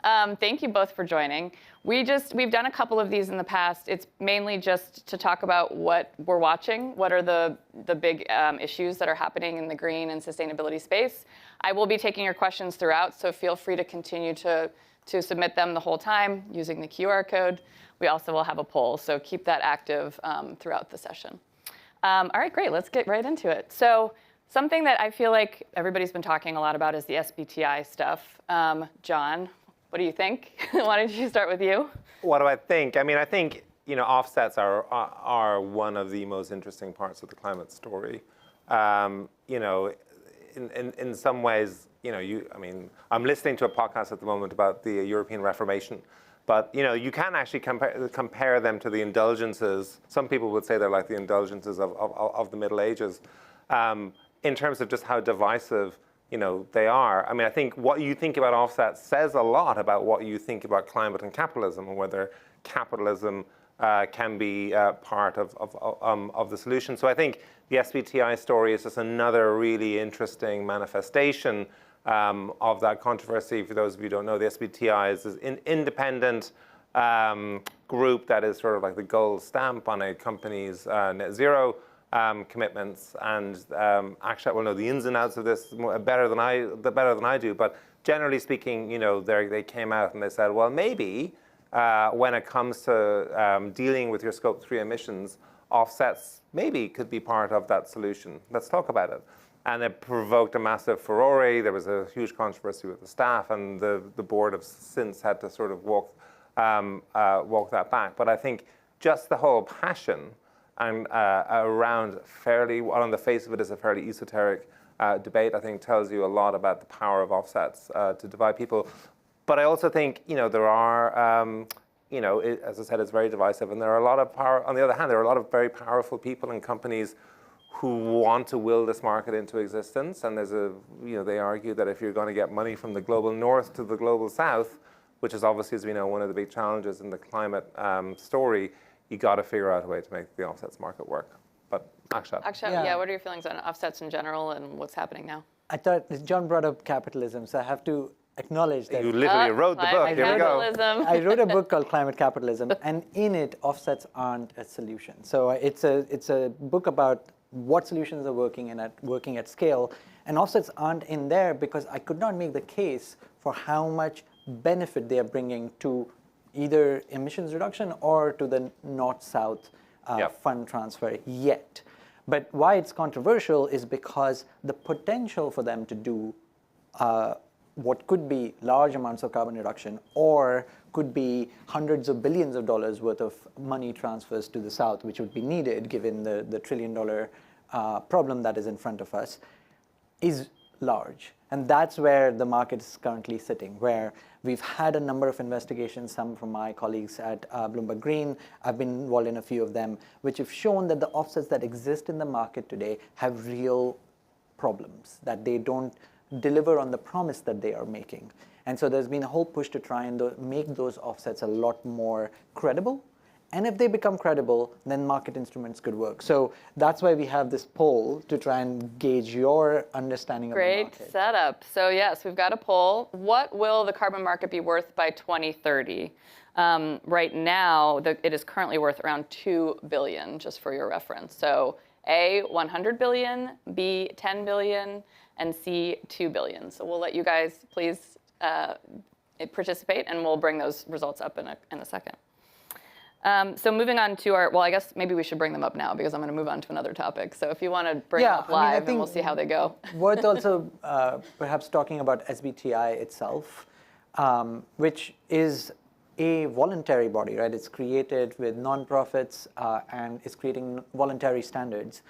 thank you both for joining. We've done a couple of these in the past. It's mainly just to talk about what we're watching, what are the big issues that are happening in the green and sustainability space. I will be taking your questions throughout, so feel free to continue to submit them the whole time using the QR code. We also will have a poll, so keep that active throughout the session. All right, great, let's get right into it. So something that I feel like everybody's been talking a lot about is the SBTI stuff. John, what do you think? Why don't you start with you? What do I think? I mean, I think, offsets are one of the most interesting parts of the climate story. In some ways, I'm listening to a podcast at the moment about the European Reformation. But you can actually compare them to the indulgences. Some people would say they're like the indulgences of the Middle Ages, in terms of just how divisive they are. I mean, I think what you think about offsets says a lot about what you think about climate and capitalism, and whether capitalism can be part of the solution. So I think the SBTI story is just another really interesting manifestation of that controversy. For those of you who don't know, the SBTI is an independent group that is sort of like the gold stamp on a company's net zero commitments. And Akshat will know the ins and outs of this better than I do. But generally speaking, they came out and they said, well, maybe when it comes to dealing with your Scope 3 emissions, offsets maybe could be part of that solution. Let's talk about it. And it provoked a massive furore. There was a huge controversy with the staff, and the board have since had to sort of walk that back. But I think just the whole passion and around on the face of it is a fairly esoteric debate, I think tells you a lot about the power of offsets to divide people. But I also think, there are, as I said, it's very divisive, and there are a lot of power. On the other hand, there are a lot of very powerful people and companies who want to will this market into existence. And they argue that if you're going to get money from the global north to the global south, which is obviously, as we know, one of the big challenges in the climate story, you got to figure out a way to make the offsets market work. But Akshat. Yeah, what are your feelings on offsets in general and what's happening now? I thought John brought up capitalism, so I have to acknowledge that. You literally wrote the book. Here we go. I wrote a book called Climate Capitalism, and in it, offsets aren't a solution. So it's a book about what solutions are working at scale, and offsets aren't in there because I could not make the case for how much benefit they are bringing to either emissions reduction or to the north-south fund transfer yet. But why it's controversial is because the potential for them to do what could be large amounts of carbon reduction or could be hundreds of billions of dollars worth of money transfers to the south, which would be needed given the $1 trillion problem that is in front of us, is large. And that's where the market is currently sitting, where we've had a number of investigations, some from my colleagues at Bloomberg Green. I've been involved in a few of them, which have shown that the offsets that exist in the market today have real problems, that they don't deliver on the promise that they are making. And so there's been a whole push to try and make those offsets a lot more credible. And if they become credible, then market instruments could work. So that's why we have this poll to try and gauge your understanding of the market. Great setup. So yes, we've got a poll. What will the carbon market be worth by 2030? Right now, it is currently worth around $2 billion, just for your reference. So A, 100 billion, B, 10 billion, and C, 2 billion. So we'll let you guys please participate, and we'll bring those results up in a second. So moving on to our, well, I guess maybe we should bring them up now because I'm going to move on to another topic. So if you want to bring them up live, and we'll see how they go. Worth also perhaps talking about SBTi itself, which is a voluntary body, right? It's created with nonprofits and it's creating voluntary standards.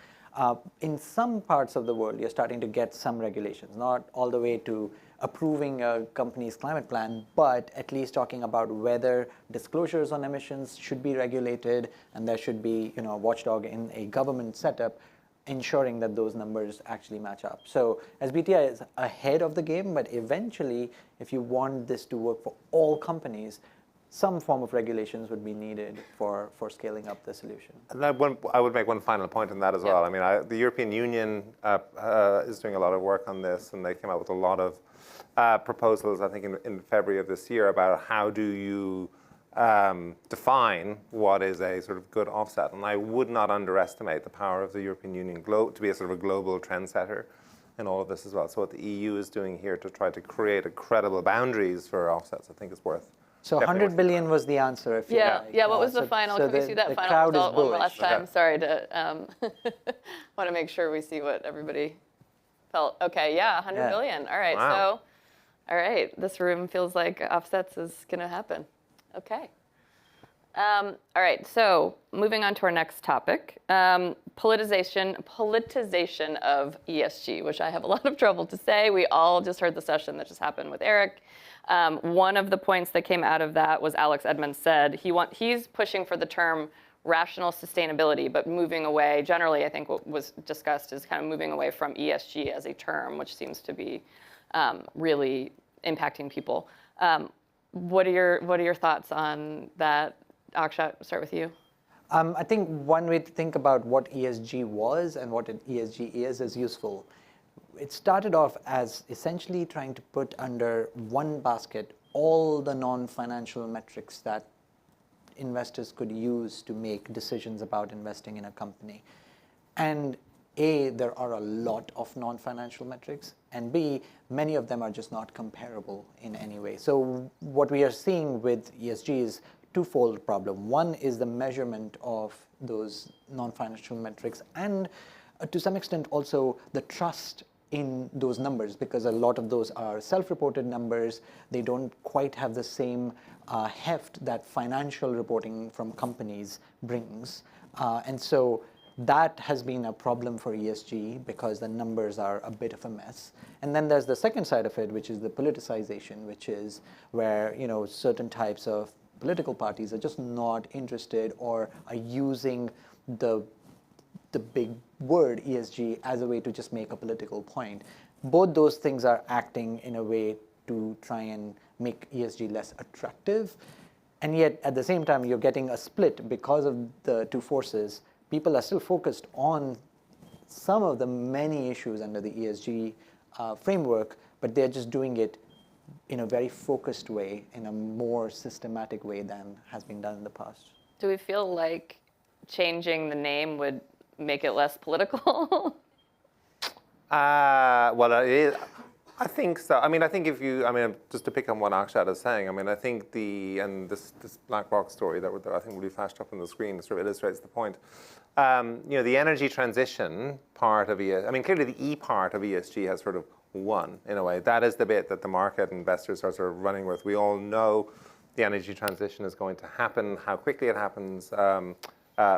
In some parts of the world, you're starting to get some regulations, not all the way to approving a company's climate plan, but at least talking about whether disclosures on emissions should be regulated, and there should be, a watchdog in a government setup ensuring that those numbers actually match up. So SBTi is ahead of the game, but eventually, if you want this to work for all companies, some form of regulations would be needed for scaling up the solution. And I would make one final point on that as well. I mean, the European Union is doing a lot of work on this, and they came out with a lot of proposals, I think, in February of this year about how do you define what is a sort of good offset. And I would not underestimate the power of the European Union to be a sort of a global trendsetter in all of this as well. So what the EU is doing here to try to create credible boundaries for offsets, I think is worth. So 100 billion was the answer. If Yeah. What was the so, final? So Can we see that final result one last time? Sorry to want to make sure we see what everybody felt. Okay, 100 billion. All right, wow. All right, this room feels like offsets is going to happen. Okay. All right, so moving on to our next topic, politicization of ESG, which I have a lot of trouble to say. We all just heard the session that just happened with Eric. One of the points that came out of that was Alex Edmans said he's pushing for the term rational sustainability, but moving away, generally I think what was discussed is kind of moving away from ESG as a term, which seems to be really impacting people. What are your thoughts on that? Akshat, start with you. I think one way to think about what ESG was and what ESG is useful. It started off as essentially trying to put under one basket all the non-financial metrics that investors could use to make decisions about investing in a company. And A, there are a lot of non-financial metrics, and B, many of them are just not comparable in any way. So what we are seeing with ESG is twofold problem. One is the measurement of those non-financial metrics, and to some extent also the trust in those numbers, because a lot of those are self-reported numbers. They don't quite have the same heft that financial reporting from companies brings. And so that has been a problem for ESG because the numbers are a bit of a mess. And then there's the second side of it, which is the politicization, which is where certain types of political parties are just not interested or are using the big word ESG as a way to just make a political point. Both those things are acting in a way to try and make ESG less attractive. And yet, at the same time, you're getting a split because of the two forces. People are still focused on some of the many issues under the ESG framework, but they're just doing it in a very focused way, in a more systematic way than has been done in the past. Do we feel like changing the name would make it less political? Well, it is. I think so. I mean, I think just to pick on what Akshat is saying, I mean, I think this black box story that I think will be flashed up on the screen sort of illustrates the point. The energy transition part of ESG, I mean, clearly the E part of ESG has sort of won in a way. That is the bit that the market investors are sort of running with. We all know the energy transition is going to happen. How quickly it happens,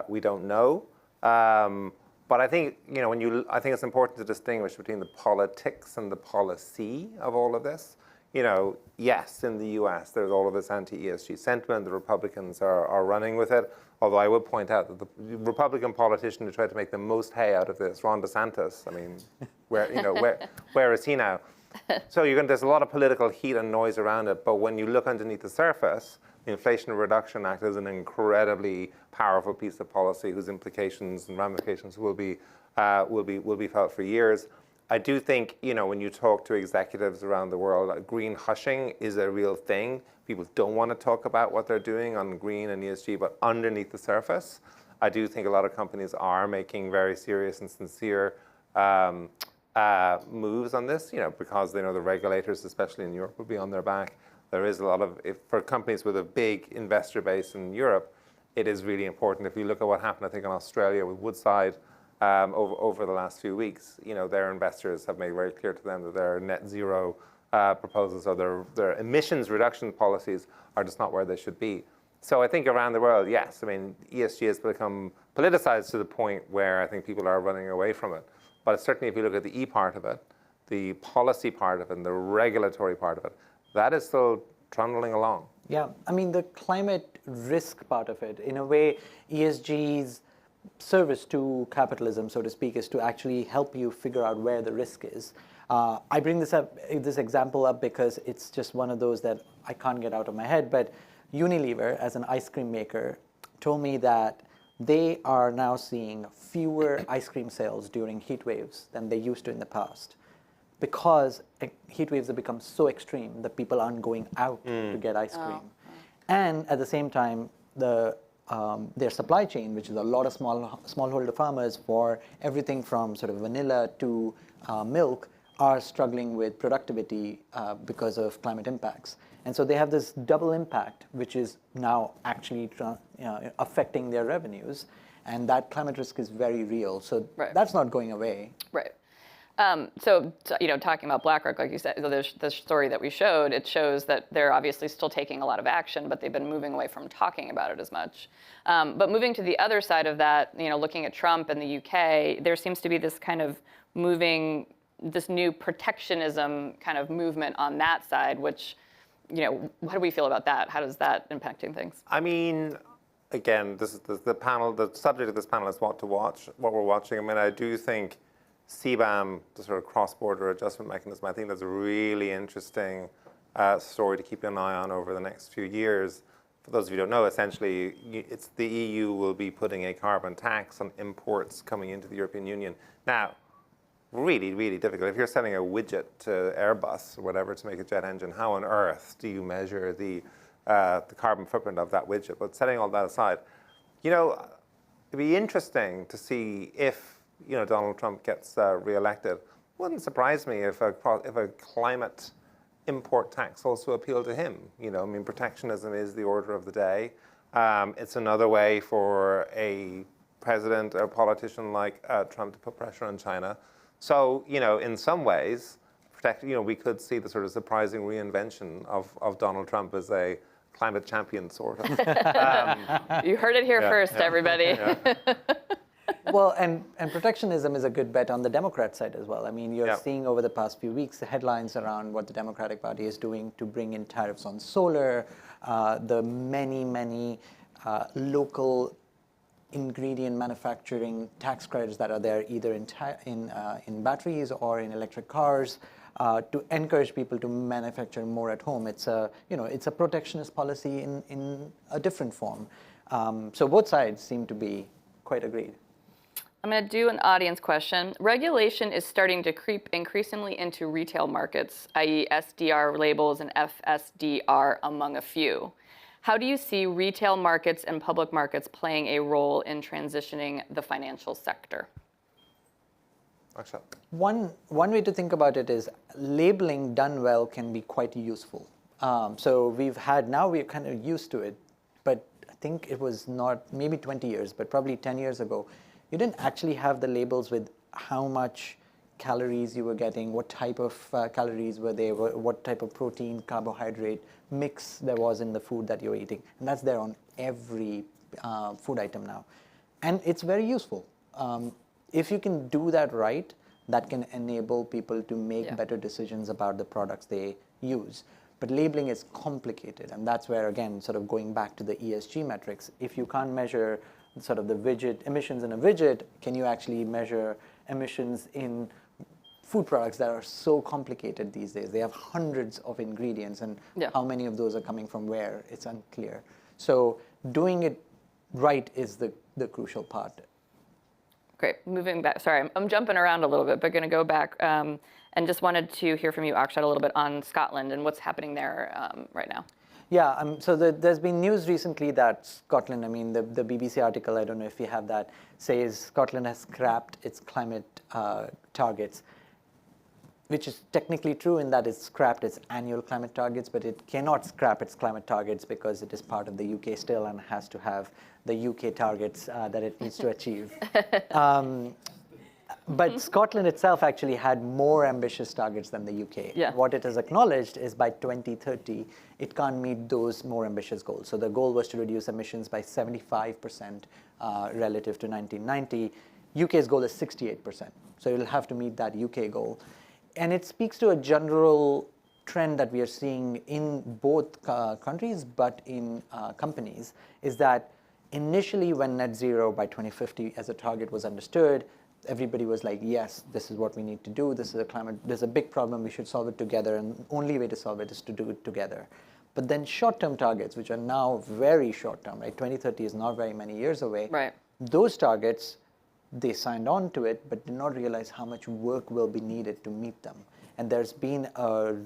we don't know. But I think I think it's important to distinguish between the politics and the policy of all of this. Yes, in the US, there's all of this anti-ESG sentiment. The Republicans are running with it. Although I would point out that the Republican politician who tried to make the most hay out of this, Ron DeSantis, I mean, where is he now? So there's a lot of political heat and noise around it. But when you look underneath the surface, the Inflation Reduction Act is an incredibly powerful piece of policy whose implications and ramifications will be felt for years. I do think, when you talk to executives around the world, green hushing is a real thing. People don't want to talk about what they're doing on green and ESG, but underneath the surface, I do think a lot of companies are making very serious and sincere moves on this, because they know the regulators, especially in Europe, will be on their back. There is a lot of, for companies with a big investor base in Europe, it is really important. If you look at what happened, I think, in Australia with Woodside over the last few weeks, their investors have made very clear to them that their net zero proposals or their emissions reduction policies are just not where they should be. So I think around the world, yes, I mean, ESG has become politicized to the point where I think people are running away from it. But certainly if you look at the E part of it, the policy part of it, and the regulatory part of it, that is still trundling along. Yeah, I mean, the climate risk part of it, in a way, ESG's service to capitalism, so to speak, is to actually help you figure out where the risk is. I bring this example up because it's just one of those that I can't get out of my head, but Unilever, as an ice cream maker, told me that they are now seeing fewer ice cream sales during heat waves than they used to in the past, because heat waves have become so extreme that people aren't going out to get ice cream. And at the same time, their supply chain, which is a lot of smallholder farmers for everything from sort of vanilla to milk, are struggling with productivity because of climate impacts. And so they have this double impact, which is now actually affecting their revenues. And that climate risk is very real. So that's not going away. Right. So, talking about BlackRock, like you said, the story that we showed, it shows that they're obviously still taking a lot of action, but they've been moving away from talking about it as much. But moving to the other side of that, looking at Trump and the UK, there seems to be this kind of this new protectionism kind of movement on that side, which, how do we feel about that? How does that impacting things? I mean, again, this is the panel. The subject of this panel is what we're watching. I mean, I do think CBAM, the sort of cross-border adjustment mechanism, I think that's a really interesting story to keep an eye on over the next few years. For those of you who don't know, essentially, it's the EU will be putting a carbon tax on imports coming into the European Union. Now, really, really difficult. If you're sending a widget to Airbus or whatever to make a jet engine, how on earth do you measure the carbon footprint of that widget? But setting all that aside, it'd be interesting to see if Donald Trump gets reelected. Wouldn't surprise me if a climate import tax also appealed to him. I mean, protectionism is the order of the day. It's another way for a president or politician like Trump to put pressure on China. So, in some ways, we could see the sort of surprising reinvention of Donald Trump as a climate champion, sort of. You heard it here first, everybody. Well, and protectionism is a good bet on the Democrat side as well. I mean, you're seeing over the past few weeks the headlines around what the Democratic Party is doing to bring in tariffs on solar, the many local ingredient manufacturing tax credits that are there either in batteries or in electric cars to encourage people to manufacture more at home. It's a protectionist policy in a different form. So both sides seem to be quite agreed. I'm going to do an audience question. Regulation is starting to creep increasingly into retail markets, i.e. SDR labels and FSDR among a few. How do you see retail markets and public markets playing a role in transitioning the financial sector? One way to think about it is labeling done well can be quite useful. So we're kind of used to it, but I think it was not maybe 20 years, but probably 10 years ago, you didn't actually have the labels with how much calories you were getting, what type of calories were there, what type of protein, carbohydrate mix there was in the food that you're eating. And that's there on every food item now. And it's very useful. If you can do that right, that can enable people to make better decisions about the products they use. But labeling is complicated. And that's where, again, sort of going back to the ESG metrics, if you can't measure sort of the emissions in a widget, can you actually measure emissions in food products that are so complicated these days? They have hundreds of ingredients, and how many of those are coming from where, it's unclear. So doing it right is the crucial part. Great. Moving back, sorry, I'm jumping around a little bit, but going to go back and just wanted to hear from you, Akshat, a little bit on Scotland and what's happening there right now. Yeah, so there's been news recently that Scotland, I mean, the BBC article, I don't know if you have that, says Scotland has scrapped its climate targets. which is technically true in that it's scrapped its annual climate targets, but it cannot scrap its climate targets because it is part of the UK still and has to have the UK targets that it needs to achieve. But Scotland itself actually had more ambitious targets than the UK. Yeah. What it has acknowledged is by 2030, it can't meet those more ambitious goals. So the goal was to reduce emissions by 75% relative to 1990. UK's goal is 68%. So you'll have to meet that UK goal. And it speaks to a general trend that we are seeing in both countries, but in companies, is that initially when net zero by 2050 as a target was understood, everybody was like, yes, this is what we need to do. This is there's a big problem. We should solve it together. And the only way to solve it is to do it together. But then short-term targets, which are now very short-term, right? 2030 is not very many years away. Right. Those targets, they signed on to it, but did not realize how much work will be needed to meet them. And there's been a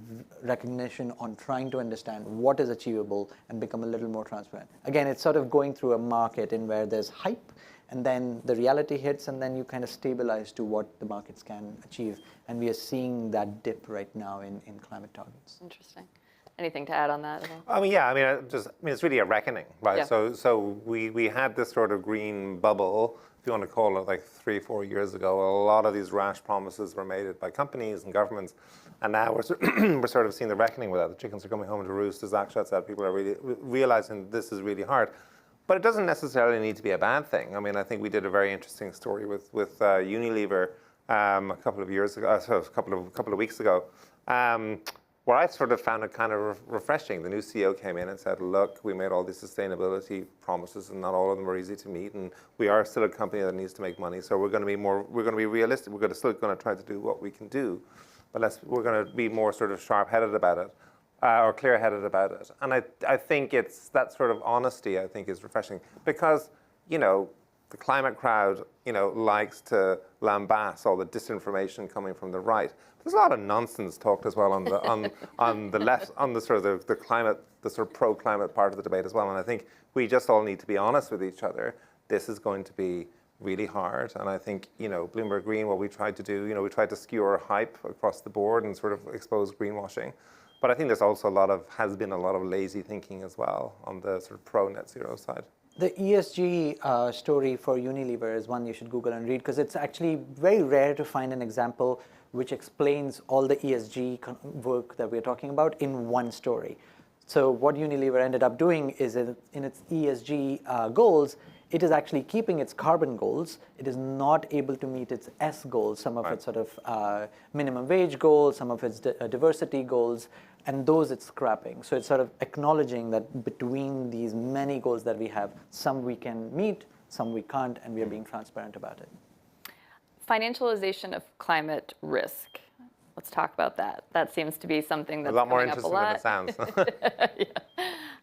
recognition on trying to understand what is achievable and become a little more transparent. Again, it's sort of going through a market in where there's hype, and then the reality hits, and then you kind of stabilize to what the markets can achieve. And we are seeing that dip right now in climate targets. Interesting. Anything to add on that? I mean, yeah, I mean, it's really a reckoning, right? Yeah. So we had this sort of green bubble, if you want to call it, like 3-4 years ago. A lot of these rash promises were made by companies and governments, and now we're sort of seeing the reckoning with that. The chickens are coming home to roost, as Akshat said. People are really realizing this is really hard. But it doesn't necessarily need to be a bad thing. I mean, I think we did a very interesting story with Unilever a couple of years ago, a couple of weeks ago, where I sort of found it kind of refreshing. The new CEO came in and said, look, we made all these sustainability promises and not all of them are easy to meet, and we are still a company that needs to make money, so we're going to be realistic. We're still going to try to do what we can do, but we're going to be more sort of sharp-headed about it. Or clear-headed about it. And I think it's that sort of honesty, I think, is refreshing. Because, you know, the climate crowd, you know, likes to lambast all the disinformation coming from the right. There's a lot of nonsense talked as well on the left, on the sort of the climate, the sort of pro-climate part of the debate as well. And I think we just all need to be honest with each other. This is going to be really hard. And I think, you know, Bloomberg Green, what we tried to do, you know, we tried to skewer hype across the board and sort of expose greenwashing. But I think there's also has been a lot of lazy thinking as well on the sort of pro-net zero side. The ESG story for Unilever is one you should Google and read, because it's actually very rare to find an example which explains all the ESG work that we're talking about in one story. So what Unilever ended up doing is in its ESG goals, it is actually keeping its carbon goals. It is not able to meet its S goals, some of its sort of minimum wage goals, some of its diversity goals, and those it's scrapping. So it's sort of acknowledging that between these many goals that we have, some we can meet, some we can't, and we are being transparent about it. Financialization of climate risk. Let's talk about that. That seems to be something that's a lot more coming up a interesting than it sounds.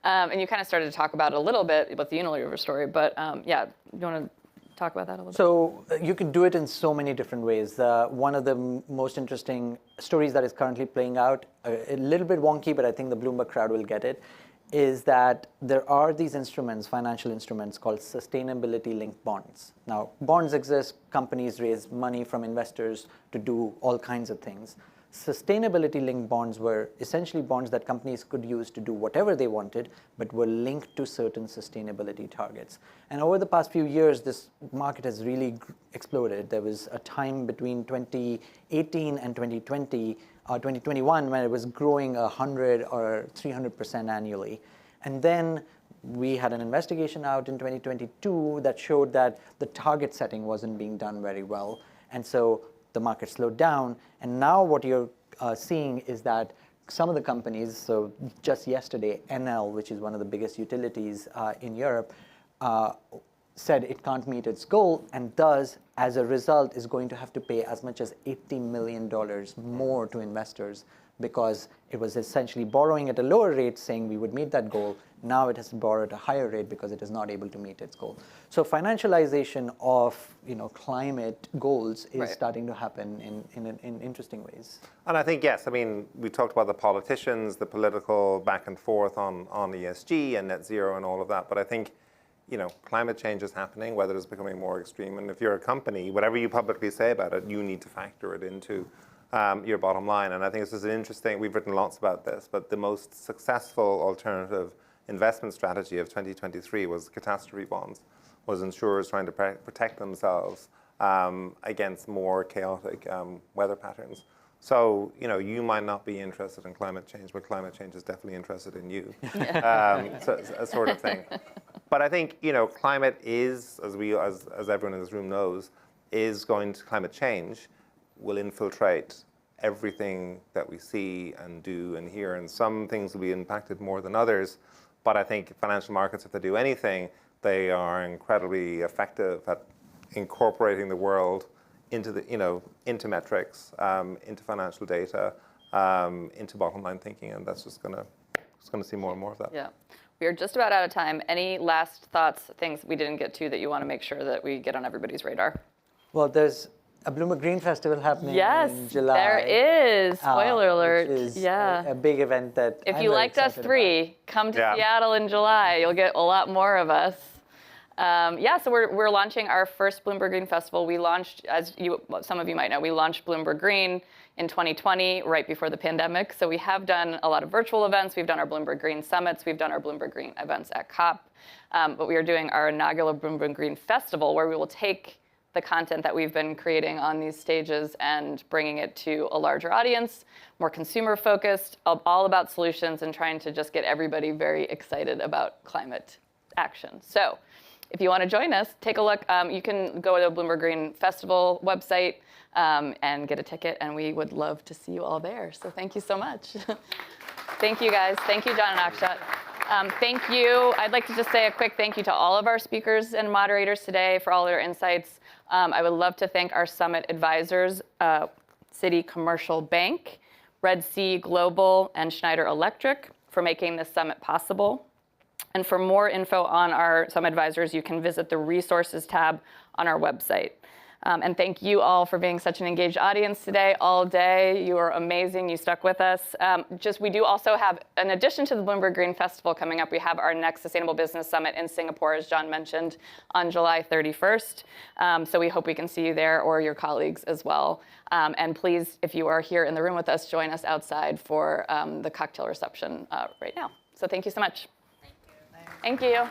Yeah. And you kind of started to talk about it a little bit with the Unilever story, but yeah, you want to talk about that a little bit? So you can do it in so many different ways. One of the most interesting stories that is currently playing out, a little bit wonky, but I think the Bloomberg crowd will get it, is that there are these instruments, financial instruments called sustainability-linked bonds. Now, bonds exist. Companies raise money from investors to do all kinds of things. Sustainability-linked bonds were essentially bonds that companies could use to do whatever they wanted, but were linked to certain sustainability targets. And over the past few years, this market has really exploded. There was a time between 2018 and 2021 when it was growing 100 or 300% annually. And then we had an investigation out in 2022 that showed that the target setting wasn't being done very well. And so the market slowed down, and now what you're seeing is that some of the companies, so just yesterday, Enel, which is one of the biggest utilities in Europe, said it can't meet its goal, and thus, as a result, is going to have to pay as much as $80 million more to investors, because it was essentially borrowing at a lower rate saying we would meet that goal. Now it has to borrow at a higher rate because it is not able to meet its goal. So financialization of climate goals is starting to happen in interesting ways. And I think, yes, I mean, we talked about the politicians, the political back and forth on ESG and net zero and all of that. But I think, climate change is happening, weather is becoming more extreme. And if you're a company, whatever you publicly say about it, you need to factor it into your bottom line. And I think this is an interesting, we've written lots about this, but the most successful alternative investment strategy of 2023 was catastrophe bonds, was insurers trying to protect themselves against more chaotic weather patterns. So, you might not be interested in climate change, but climate change is definitely interested in you, so, a sort of thing. But I think, climate is, as everyone in this room knows, climate change will infiltrate everything that we see and do and hear. And some things will be impacted more than others. But I think financial markets, if they do anything, they are incredibly effective at incorporating the world into into metrics, into financial data, into bottom line thinking, and that's just going to see more and more of that. Yeah, we are just about out of time. Any last thoughts, things we didn't get to that you want to make sure that we get on everybody's radar? Well, there's a Bloomberg Green Festival happening in July. There is. Spoiler alert. Which is yeah. a big event that if I'm you very liked us three, come to Seattle in July. You'll get a lot more of us. So we're launching our first Bloomberg Green Festival. We launched, some of you might know, we launched Bloomberg Green in 2020, right before the pandemic. So we have done a lot of virtual events. We've done our Bloomberg Green Summits. We've done our Bloomberg Green events at COP. But we are doing our inaugural Bloomberg Green Festival, where we will take the content that we've been creating on these stages and bringing it to a larger audience, more consumer focused, all about solutions and trying to just get everybody very excited about climate action. So if you want to join us, take a look. You can go to the Bloomberg Green Festival website and get a ticket, and we would love to see you all there. So thank you so much. Thank you, guys. Thank you, John and Akshat. Thank you. I'd like to just say a quick thank you to all of our speakers and moderators today for all their insights. I would love to thank our summit advisors, Citi Commercial Bank, Red Sea Global, and Schneider Electric for making this summit possible. And for more info on our summit advisors, you can visit the resources tab on our website. And thank you all for being such an engaged audience today, all day. You are amazing. You stuck with us. We do also have, in addition to the Bloomberg Green Festival coming up, we have our next Sustainable Business Summit in Singapore, as John mentioned, on July 31st. So we hope we can see you there or your colleagues as well. And please, if you are here in the room with us, join us outside for the cocktail reception right now. So thank you so much. Thank you.